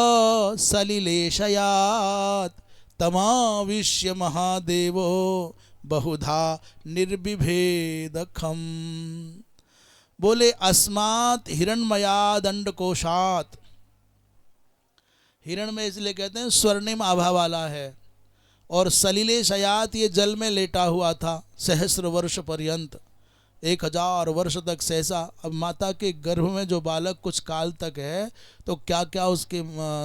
S1: सलिलेशयात तमाविश्य महादेवो बहुधा निर्विभेदखम। बोले अस्मात् हिरणमया दंड कोशात, हिरण में इसलिए कहते हैं स्वर्णिम आभा वाला है, और सलिले शयात ये जल में लेटा हुआ था सहस्र वर्ष पर्यंत, 1000 वर्ष तक सहसा। अब माता के गर्भ में जो बालक कुछ काल तक है तो क्या क्या उसके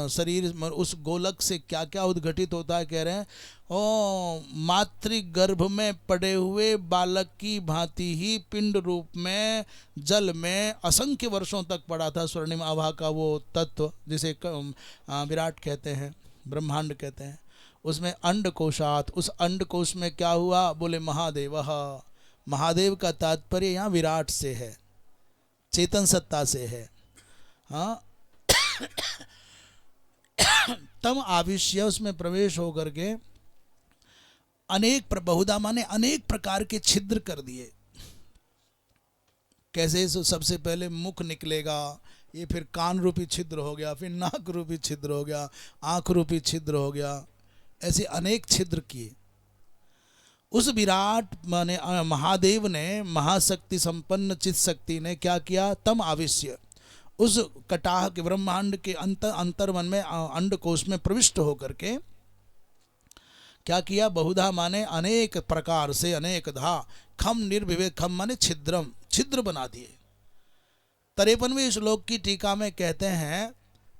S1: शरीर उस गोलक से क्या क्या उद्घटित होता है। कह रहे हैं ओ मातृ गर्भ में पड़े हुए बालक की भांति ही पिंड रूप में जल में असंख्य वर्षों तक पड़ा था स्वर्णिम आभा का वो तत्व, जिसे विराट कहते हैं, ब्रह्मांड कहते हैं। उसमें अंडकोशात, उस अंडकोश में क्या हुआ? बोले महादेव। महादेव का तात्पर्य यहाँ विराट से है, चेतन सत्ता से है। हाँ तम आविष्य, उसमें प्रवेश होकर के अनेक बहुधा माने अनेक प्रकार के छिद्र कर दिए। कैसे? सबसे पहले मुख निकलेगा, ये फिर कान रूपी छिद्र हो गया, फिर नाक रूपी छिद्र हो गया, आंख रूपी छिद्र हो गया, ऐसे अनेक छिद्र किए। उस विराट माने महादेव ने, महाशक्ति संपन्न चित शक्ति ने क्या किया? तम आविष्य, उस कटाह के ब्रह्मांड के अंतर्मन में अंडकोश में प्रविष्ट होकर के क्या किया? बहुधा माने अनेक प्रकार से, अनेकधा, खम निर्विवेक, खम माने छिद्रम, छिद्र बना दिए। 53वें श्लोक की टीका में कहते हैं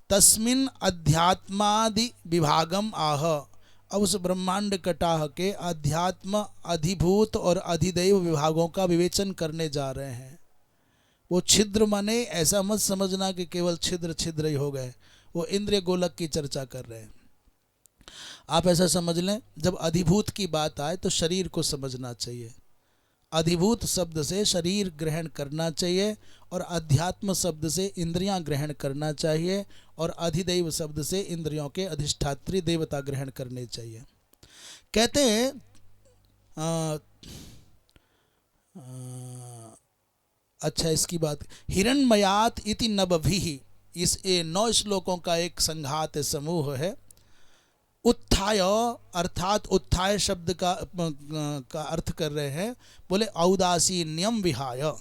S1: तस्मिन अध्यात्मादि विभागम आह। अब उस ब्रह्मांड कटाह के अध्यात्म, अधिभूत और अधिदैव विभागों का विवेचन करने जा रहे हैं। वो छिद्र माने ऐसा मत समझना कि केवल छिद्र छिद्र ही हो गए, वो इंद्रिय गोलक की चर्चा कर रहे हैं। आप ऐसा समझ लें, जब अधिभूत की बात आए तो शरीर को समझना चाहिए। अधिभूत शब्द से शरीर ग्रहण करना चाहिए, और अध्यात्म शब्द से इंद्रियां ग्रहण करना चाहिए, और अधिदैव शब्द से इंद्रियों के अधिष्ठात्री देवता ग्रहण करने चाहिए। कहते हैं अच्छा इसकी बात, हिरणमयात इति नभभिः, इस 9 श्लोकों का एक संघात समूह है। उत्थाय अर्थात उत्थाय शब्द का अर्थ कर रहे हैं, बोले औदासीन्यम विहाय।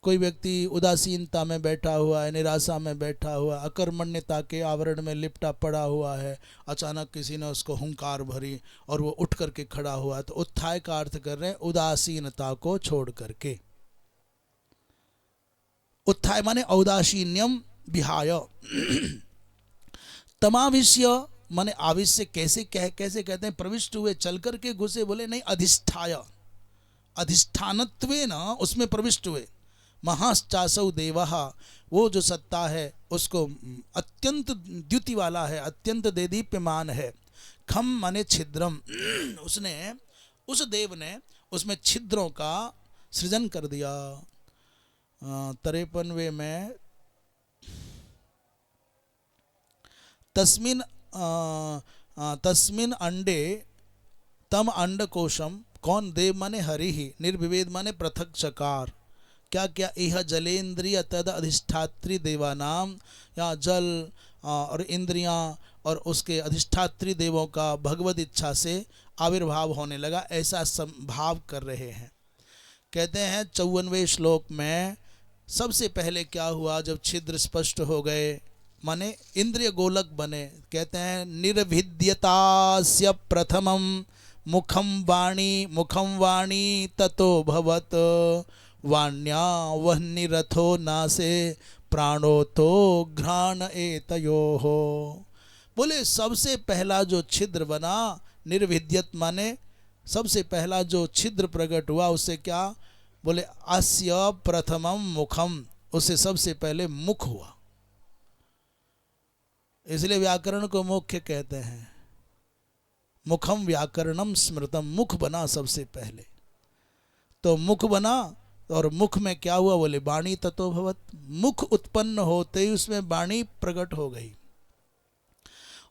S1: कोई व्यक्ति उदासीनता में बैठा हुआ है, निराशा में बैठा हुआ, अकर्मण्यता के आवरण में लिपटा पड़ा हुआ है, अचानक किसी ने उसको हुंकार भरी और वो उठ करके खड़ा हुआ, तो उत्थाय का अर्थ कर रहे हैं उदासीनता को छोड़ करके। उत्थाय माने औदासीन्यम विहाय। तमाविष्य माने आविष्य कैसे कहते हैं? प्रविष्ट हुए, चल करके घुसे, बोले नहीं अधिष्ठाय, अधिष्ठानत्वेन उसमें प्रविष्ट हुए। महाश्चासौ देवः, वो जो सत्ता है उसको अत्यंत द्युति वाला है, अत्यंत देदीप्यमान है। खम माने छिद्रम, उसने, उस देव ने उसमें छिद्रों का सृजन कर दिया। 53वें में तस्मिन अंडे तम अंडकोशम, कौन? देव माने हरि ही, निर्विवेद माने पृथक चकार। क्या क्या? यह जलेंद्रिय तद अधिष्ठात्री देवानाम, या जल और इंद्रियां और उसके अधिष्ठात्री देवों का भगवत इच्छा से आविर्भाव होने लगा, ऐसा संभाव कर रहे हैं। कहते हैं 54वें श्लोक में सबसे पहले क्या हुआ? जब छिद्र स्पष्ट हो गए माने इंद्रिय गोलक बने। कहते हैं निर्भिद्यतास्य प्रथमम मुखम वाणी ततो भवत वाण्या वह्निरथो नासे प्राणो तो घ्राण एतयोः। बोले सबसे पहला जो छिद्र बना, निर्भिद्यत माने सबसे पहला जो छिद्र प्रकट हुआ, उससे क्या? बोले अस्य प्रथमम मुखम, उससे सबसे पहले मुख हुआ। इसलिए व्याकरण को मुख्य कहते हैं। मुखम व्याकरणम स्मृतम, मुख बना सबसे पहले। तो मुख बना, और मुख में क्या हुआ? बोले वाणी ततो भवत, मुख उत्पन्न होते ही उसमें वाणी प्रकट हो गई,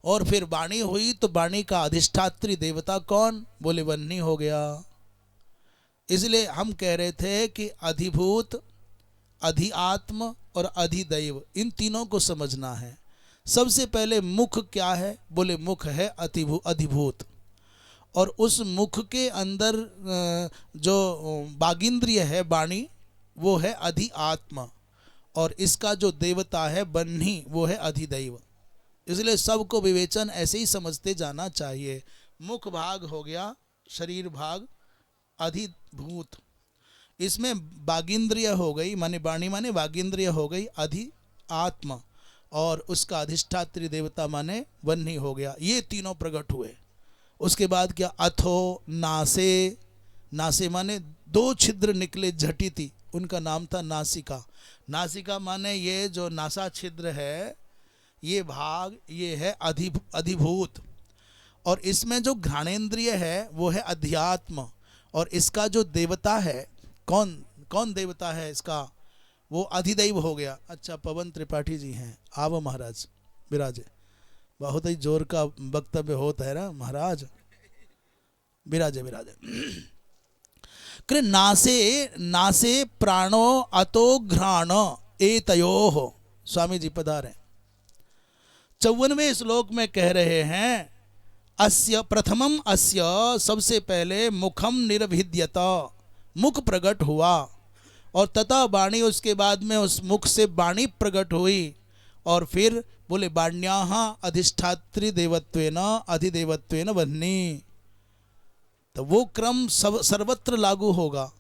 S1: और फिर वाणी हुई तो वाणी का अधिष्ठात्री देवता कौन? बोले वह्नि हो गया। इसलिए हम कह रहे थे कि अधिभूत, अधिआत्म और अधिदैव, इन तीनों को समझना है। सबसे पहले मुख क्या है? बोले मुख है अधिभूत, और उस मुख के अंदर जो बागिंद्रिय है वाणी, वो है अधिआत्म, और इसका जो देवता है बन्ही, वो है अधिदैव। इसलिए सबको विवेचन ऐसे ही समझते जाना चाहिए। मुख भाग हो गया शरीर भाग अधिभूत, इसमें बागिंद्रिय हो गई माने वाणी माने बागिंद्रिय हो गई अधि आत्मा, और उसका अधिष्ठात्री देवता माने वन्ही हो गया। ये तीनों प्रकट हुए। उसके बाद क्या? अथो नासे, नासे माने दो छिद्र निकले झटिति, उनका नाम था नासिका। नासिका माने ये जो नासा छिद्र है, ये भाग, ये है अधिभूत, और इसमें जो घ्राणेन्द्रिय है वो है अध्यात्म, और इसका जो देवता है, कौन कौन देवता है इसका? वो अधिदैव हो गया। अच्छा, पवन त्रिपाठी जी हैं, आवो महाराज विराजे। बहुत ही जोर का वक्तव्य होता है ना महाराज, विराजे विराजे। नासे नासे प्राणो अतो घ्राण एतयोः, स्वामी जी पधारे। 54वें श्लोक में कह रहे हैं, अस्य प्रथमम अस्य, सबसे पहले मुखम निर्भिद्यत, मुख प्रकट हुआ, और तथा वाणी, उसके बाद में उस मुख से वाणी प्रकट हुई, और फिर बोले वाण्याः अधिष्ठात्री देवत्वेन अधिदेवत्वेन वह्नि। तो वो क्रम सर्वत्र लागू होगा।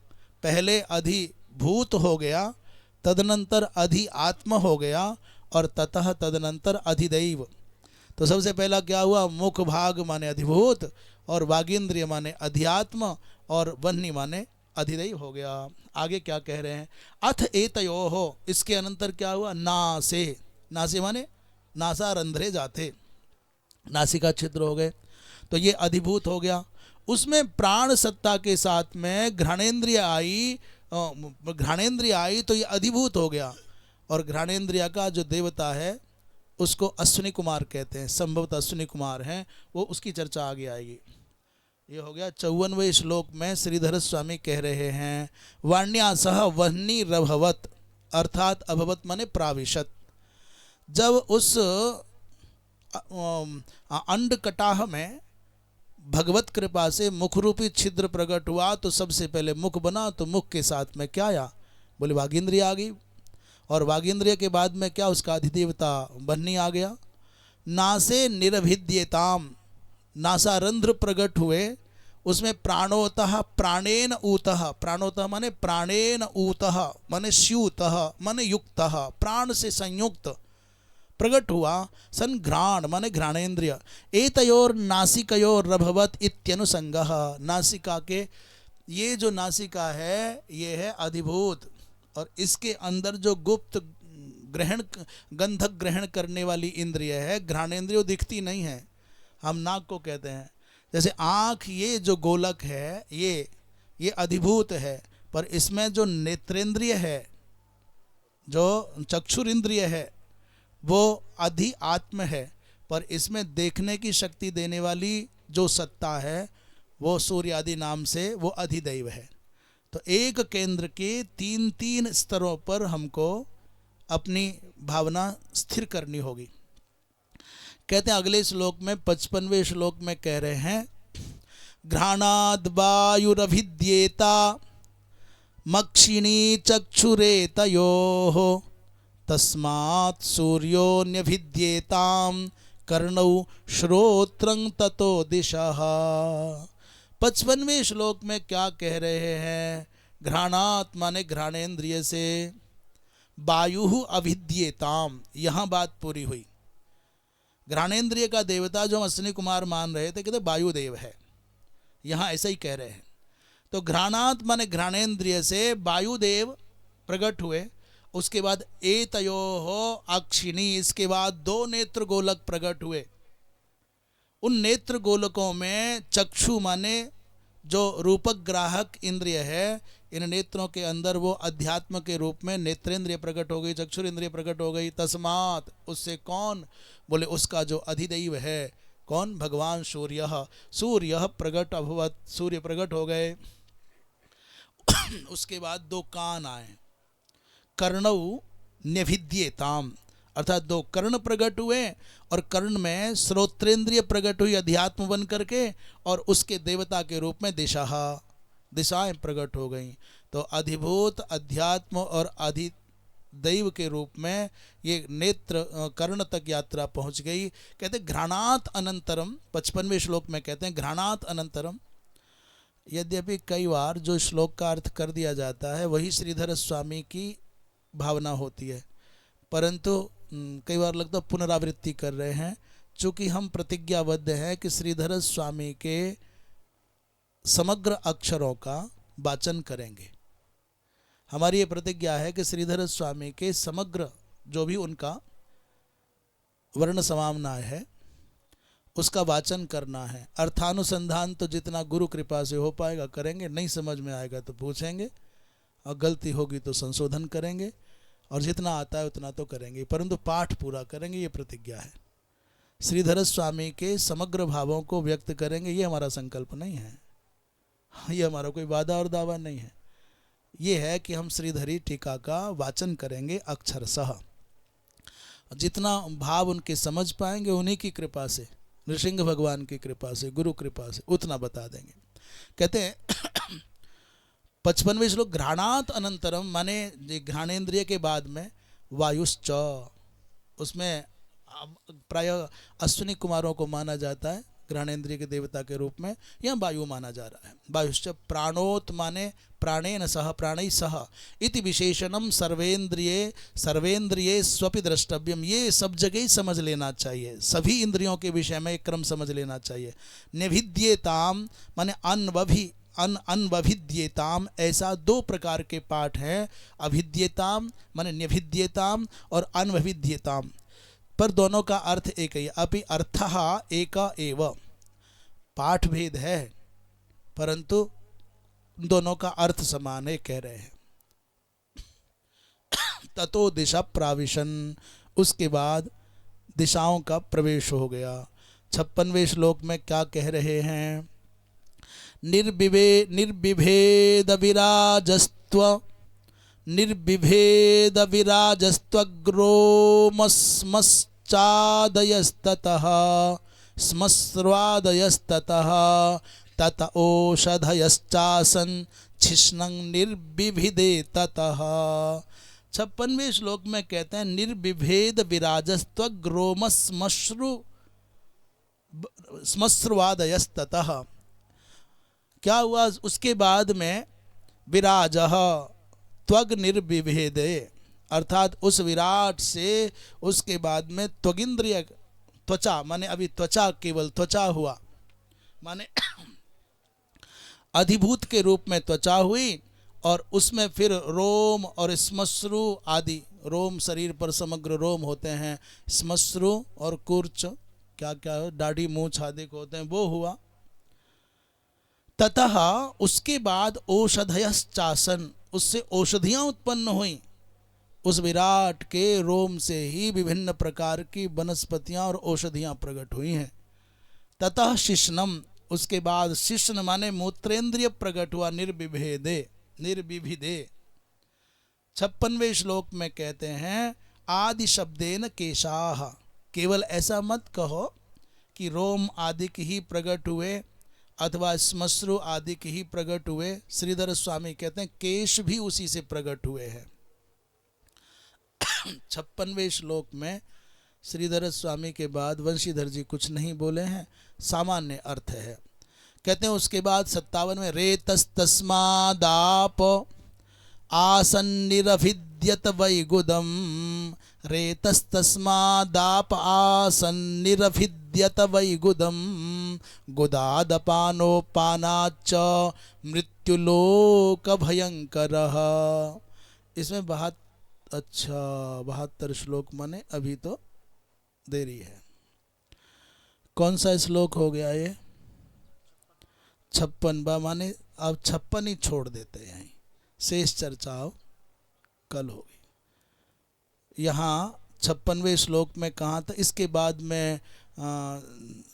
S1: पहले अधिभूत हो गया, तदनंतर अधि आत्म हो गया, और ततः तदनंतर अधिदैव। तो सबसे पहला क्या हुआ? मुख भाग माने अधिभूत, और वागींद्रिय माने अध्यात्म, और वह्नि माने अधिदैव हो गया। आगे क्या कह रहे हैं? अथ एतयोः, इसके अनंतर क्या हुआ? नासे, नासे माने नासारंध्रे जाते, नासिका छिद्र हो गए, तो ये अधिभूत हो गया। उसमें प्राण सत्ता के साथ में घ्राणेन्द्रिय आई, घ्राणेन्द्रिय आई तो ये अधिभूत हो गया, और घ्राणेन्द्रिय का जो देवता है उसको अश्विनी कुमार कहते हैं, संभवतः अश्विनी कुमार हैं, वो उसकी चर्चा आगे आएगी। ये हो गया 54वें श्लोक में श्रीधर स्वामी कह रहे हैं, वाण्या सह वह्नि रभवत, अर्थात अभवत माने प्राविशत। जब उस अंड कटाह में भगवत कृपा से मुख रूपी छिद्र प्रकट हुआ, तो सबसे पहले मुख बना, तो मुख के साथ में क्या आया? बोले वागींद्रिय आ गई, और वागींद्रिय के बाद में क्या? उसका अधिदेवता वह्नि आ गया। नासे निरभिद्येताम, नासारंध्र प्रकट हुए, उसमें प्राणोतः प्राणेन ऊतः, प्राणोतः माने प्राणेन ऊतः माने स्यूतः माने युक्तः, प्राण से संयुक्त प्रकट हुआ। संघ्राण माने घ्राणेन्द्रिय। एतयोर नासिकयोर रभवत इत्यनुसंगः, नासिका के, ये जो नासिका है ये है अधिभूत, और इसके अंदर जो गुप्त ग्रहण गंधक ग्रहण करने वाली इंद्रिय है घ्राणेन्द्रिय, दिखती नहीं है, हम नाक को कहते हैं। जैसे आँख, ये जो गोलक है ये अधिभूत है, पर इसमें जो नेत्रेंद्रिय है, जो चक्षुर इंद्रिय है, वो अधि आत्म है, पर इसमें देखने की शक्ति देने वाली जो सत्ता है वो सूर्य आदि नाम से वो अधिदैव है। तो एक केंद्र के तीन तीन स्तरों पर हमको अपनी भावना स्थिर करनी होगी। कहते हैं अगले श्लोक में 55वें श्लोक में कह रहे हैं, घ्राणाद् वायुरभिद्येता मक्षिणी चक्षुरेतयोः तस्मात् सूर्योऽन्यभिद्येताम् कर्णौ श्रोत्रं ततो दिशः। 55वें श्लोक में क्या कह रहे हैं? घ्राणात् माने घ्राणेन्द्रिय से, वायु अभिद्येताम, यहाँ बात पूरी हुई। घ्राणेन्द्रिय का देवता जो अश्विनी कुमार मान रहे थे, कहते वायुदेव है, यहाँ ऐसा ही कह रहे हैं। तो घ्राणात् माने घ्राणेन्द्रिय से वायुदेव प्रकट हुए। उसके बाद एतयोः अक्षिणी, इसके बाद दो नेत्र गोलक प्रकट हुए। उन नेत्र गोलकों में चक्षु माने जो रूपक ग्राहक इंद्रिय है, इन नेत्रों के अंदर वो अध्यात्म के रूप में नेत्रेंद्रिय प्रकट हो गई, चक्षुर इंद्रिय प्रकट हो गई। तस्मात्, उससे कौन? बोले उसका जो अधिदैव है, कौन? भगवान सूर्य। सूर्य प्रकट अभवत, सूर्य प्रकट हो गए। उसके बाद दो कान आए, कर्णौ न्यभिद्येताम, अर्थात दो कर्ण प्रकट हुए और कर्ण में श्रोत्रेंद्रिय प्रकट हुई अध्यात्म बन करके, और उसके देवता के रूप में दिशाएं प्रकट हो गईं। तो अधिभूत, अध्यात्म और अधिदैव के रूप में ये नेत्र कर्ण तक यात्रा पहुंच गई। कहते घ्राणात अनंतरम, 55वें श्लोक में कहते हैं घ्राणात अनंतरम। यद्यपि कई बार जो श्लोक का अर्थ कर दिया जाता है वही श्रीधर स्वामी की भावना होती है, परंतु कई बार लगता है पुनरावृत्ति कर रहे हैं। चूँकि हम प्रतिज्ञाबद्ध हैं कि श्रीधर स्वामी के समग्र अक्षरों का वाचन करेंगे। हमारी ये प्रतिज्ञा है कि श्रीधर स्वामी के समग्र जो भी उनका वर्ण समामना है उसका वाचन करना है। अर्थानुसंधान तो जितना गुरु कृपा से हो पाएगा करेंगे, नहीं समझ में आएगा तो पूछेंगे, और गलती होगी तो संशोधन करेंगे, और जितना आता है उतना तो करेंगे, परंतु पाठ पूरा करेंगे, ये प्रतिज्ञा है। श्रीधर स्वामी के समग्र भावों को व्यक्त करेंगे, ये हमारा संकल्प नहीं है, ये हमारा कोई वादा और दावा नहीं है। ये है कि हम श्रीधरी टीका का वाचन करेंगे अक्षरशः। जितना भाव उनके समझ पाएंगे उन्हीं की कृपा से, नृसिंह भगवान की कृपा से, गुरु कृपा से उतना बता देंगे। कहते हैं 55वें श्लोक घ्राणात अनंतरम, माने घ्राणेन्द्रिय के बाद में वायुश्च, उसमें प्राय अश्विनी कुमारों को माना जाता है घ्राणेन्द्रिय के देवता के रूप में, यह वायु माना जा रहा है। वायुश्च प्राणोत माने प्राणेन सह प्राणै सह इति विशेषणम सर्वेन्द्रिये स्वपि द्रष्टव्यम, ये सब जगह ही समझ लेना चाहिए, सभी इंद्रियों के विषय में एक क्रम समझ लेना चाहिए। निभिद्येताम माने अनवभिद्येताम, ऐसा दो प्रकार के पाठ हैं, अभिद्येताम माने न्यभिद्येताम और अनवभिद्येताम, पर दोनों का अर्थ एक ही। अपि अर्थः एक एव, पाठ भेद है परंतु दोनों का अर्थ समान है, कह रहे हैं। ततो दिशा प्राविशन, उसके बाद दिशाओं का प्रवेश हो गया। 56वें श्लोक में क्या कह रहे हैं? निर्विभेद विराजस्त्वग्रोमस्मश्चादयस्ततः स्मस्वादयस्ततः तत ओषधयश्चासन छिष्णं निर्विभिदे ततः। 56वें श्लोक में कहते हैं निर्विभेद विराजस्त्वग्रोमस्मश्रुवादयस्ततः। क्या हुआ उसके बाद में? विराजः त्वग निर्विभेदे, अर्थात उस विराट से उसके बाद में त्वगिंद्रिय, त्वचा माने अभी त्वचा, केवल त्वचा हुआ, माने अधिभूत के रूप में त्वचा हुई, और उसमें फिर रोम और स्मश्रु आदि, रोम शरीर पर समग्र रोम होते हैं, स्मश्रु और कुर्च क्या क्या दाढ़ी मूछ आदि होते हैं, वो हुआ। ततः उसके बाद औषधयश्चासन, उससे औषधियां उत्पन्न हुई, उस विराट के रोम से ही विभिन्न प्रकार की वनस्पतियां और औषधियां प्रकट हुई हैं। ततः शिष्णम, उसके बाद शिष्ण माने मूत्रेंद्रिय प्रकट हुआ, निर्विभेदे निर्विभिदे। 56वें श्लोक में कहते हैं आदि शब्देन केशाह, केवल ऐसा मत कहो कि रोम आदि की ही प्रकट हुए अथवा स्मश्रु आदि के ही प्रकट हुए। श्रीधर स्वामी कहते हैं केश भी उसी से प्रकट हुए हैं। 56वें श्लोक में श्रीधर स्वामी के बाद वंशीधर जी कुछ नहीं बोले हैं, सामान्य अर्थ है। कहते हैं उसके बाद 57 में रेतस्तस्मादाप आसन्निरभिद्यत वैगुदम, रेतस्तस्मादाप आसन्निरभिद्यत वैगुदम, गुदादपानोपानाच्च मृत्युलोक भयंकरः। इसमें 72 श्लोक माने अभी तो देरी है। कौन सा श्लोक हो गया ये? 56 माने अब 56 ही छोड़ देते हैं, शेष चर्चा कल होगी। यहाँ 56वें श्लोक में कहा था, इसके बाद में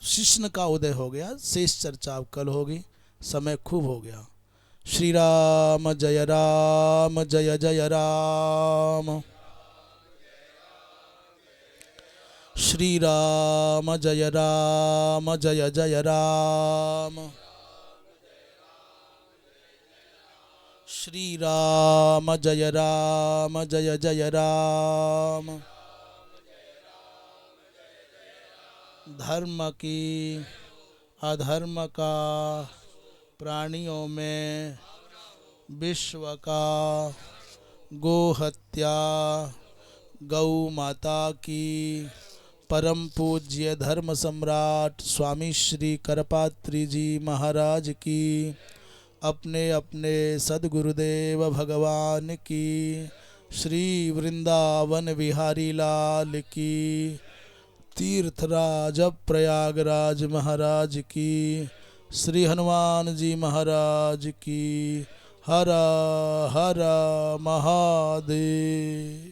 S1: शिष्ण का उदय हो गया, शेष चर्चा कल होगी, समय खूब हो गया। श्री राम जय जय राम। श्री राम जय जय राम। श्री राम जय जय राम। धर्म की अधर्म का प्राणियों में विश्व का गो हत्या गौ माता की परम पूज्य धर्म सम्राट स्वामी श्री करपात्री जी महाराज की अपने अपने सद्गुरुदेव भगवान की श्री वृंदावन बिहारी लाल की तीर्थराज प्रयागराज महाराज की श्री हनुमान जी महाराज की हर हर महादेव।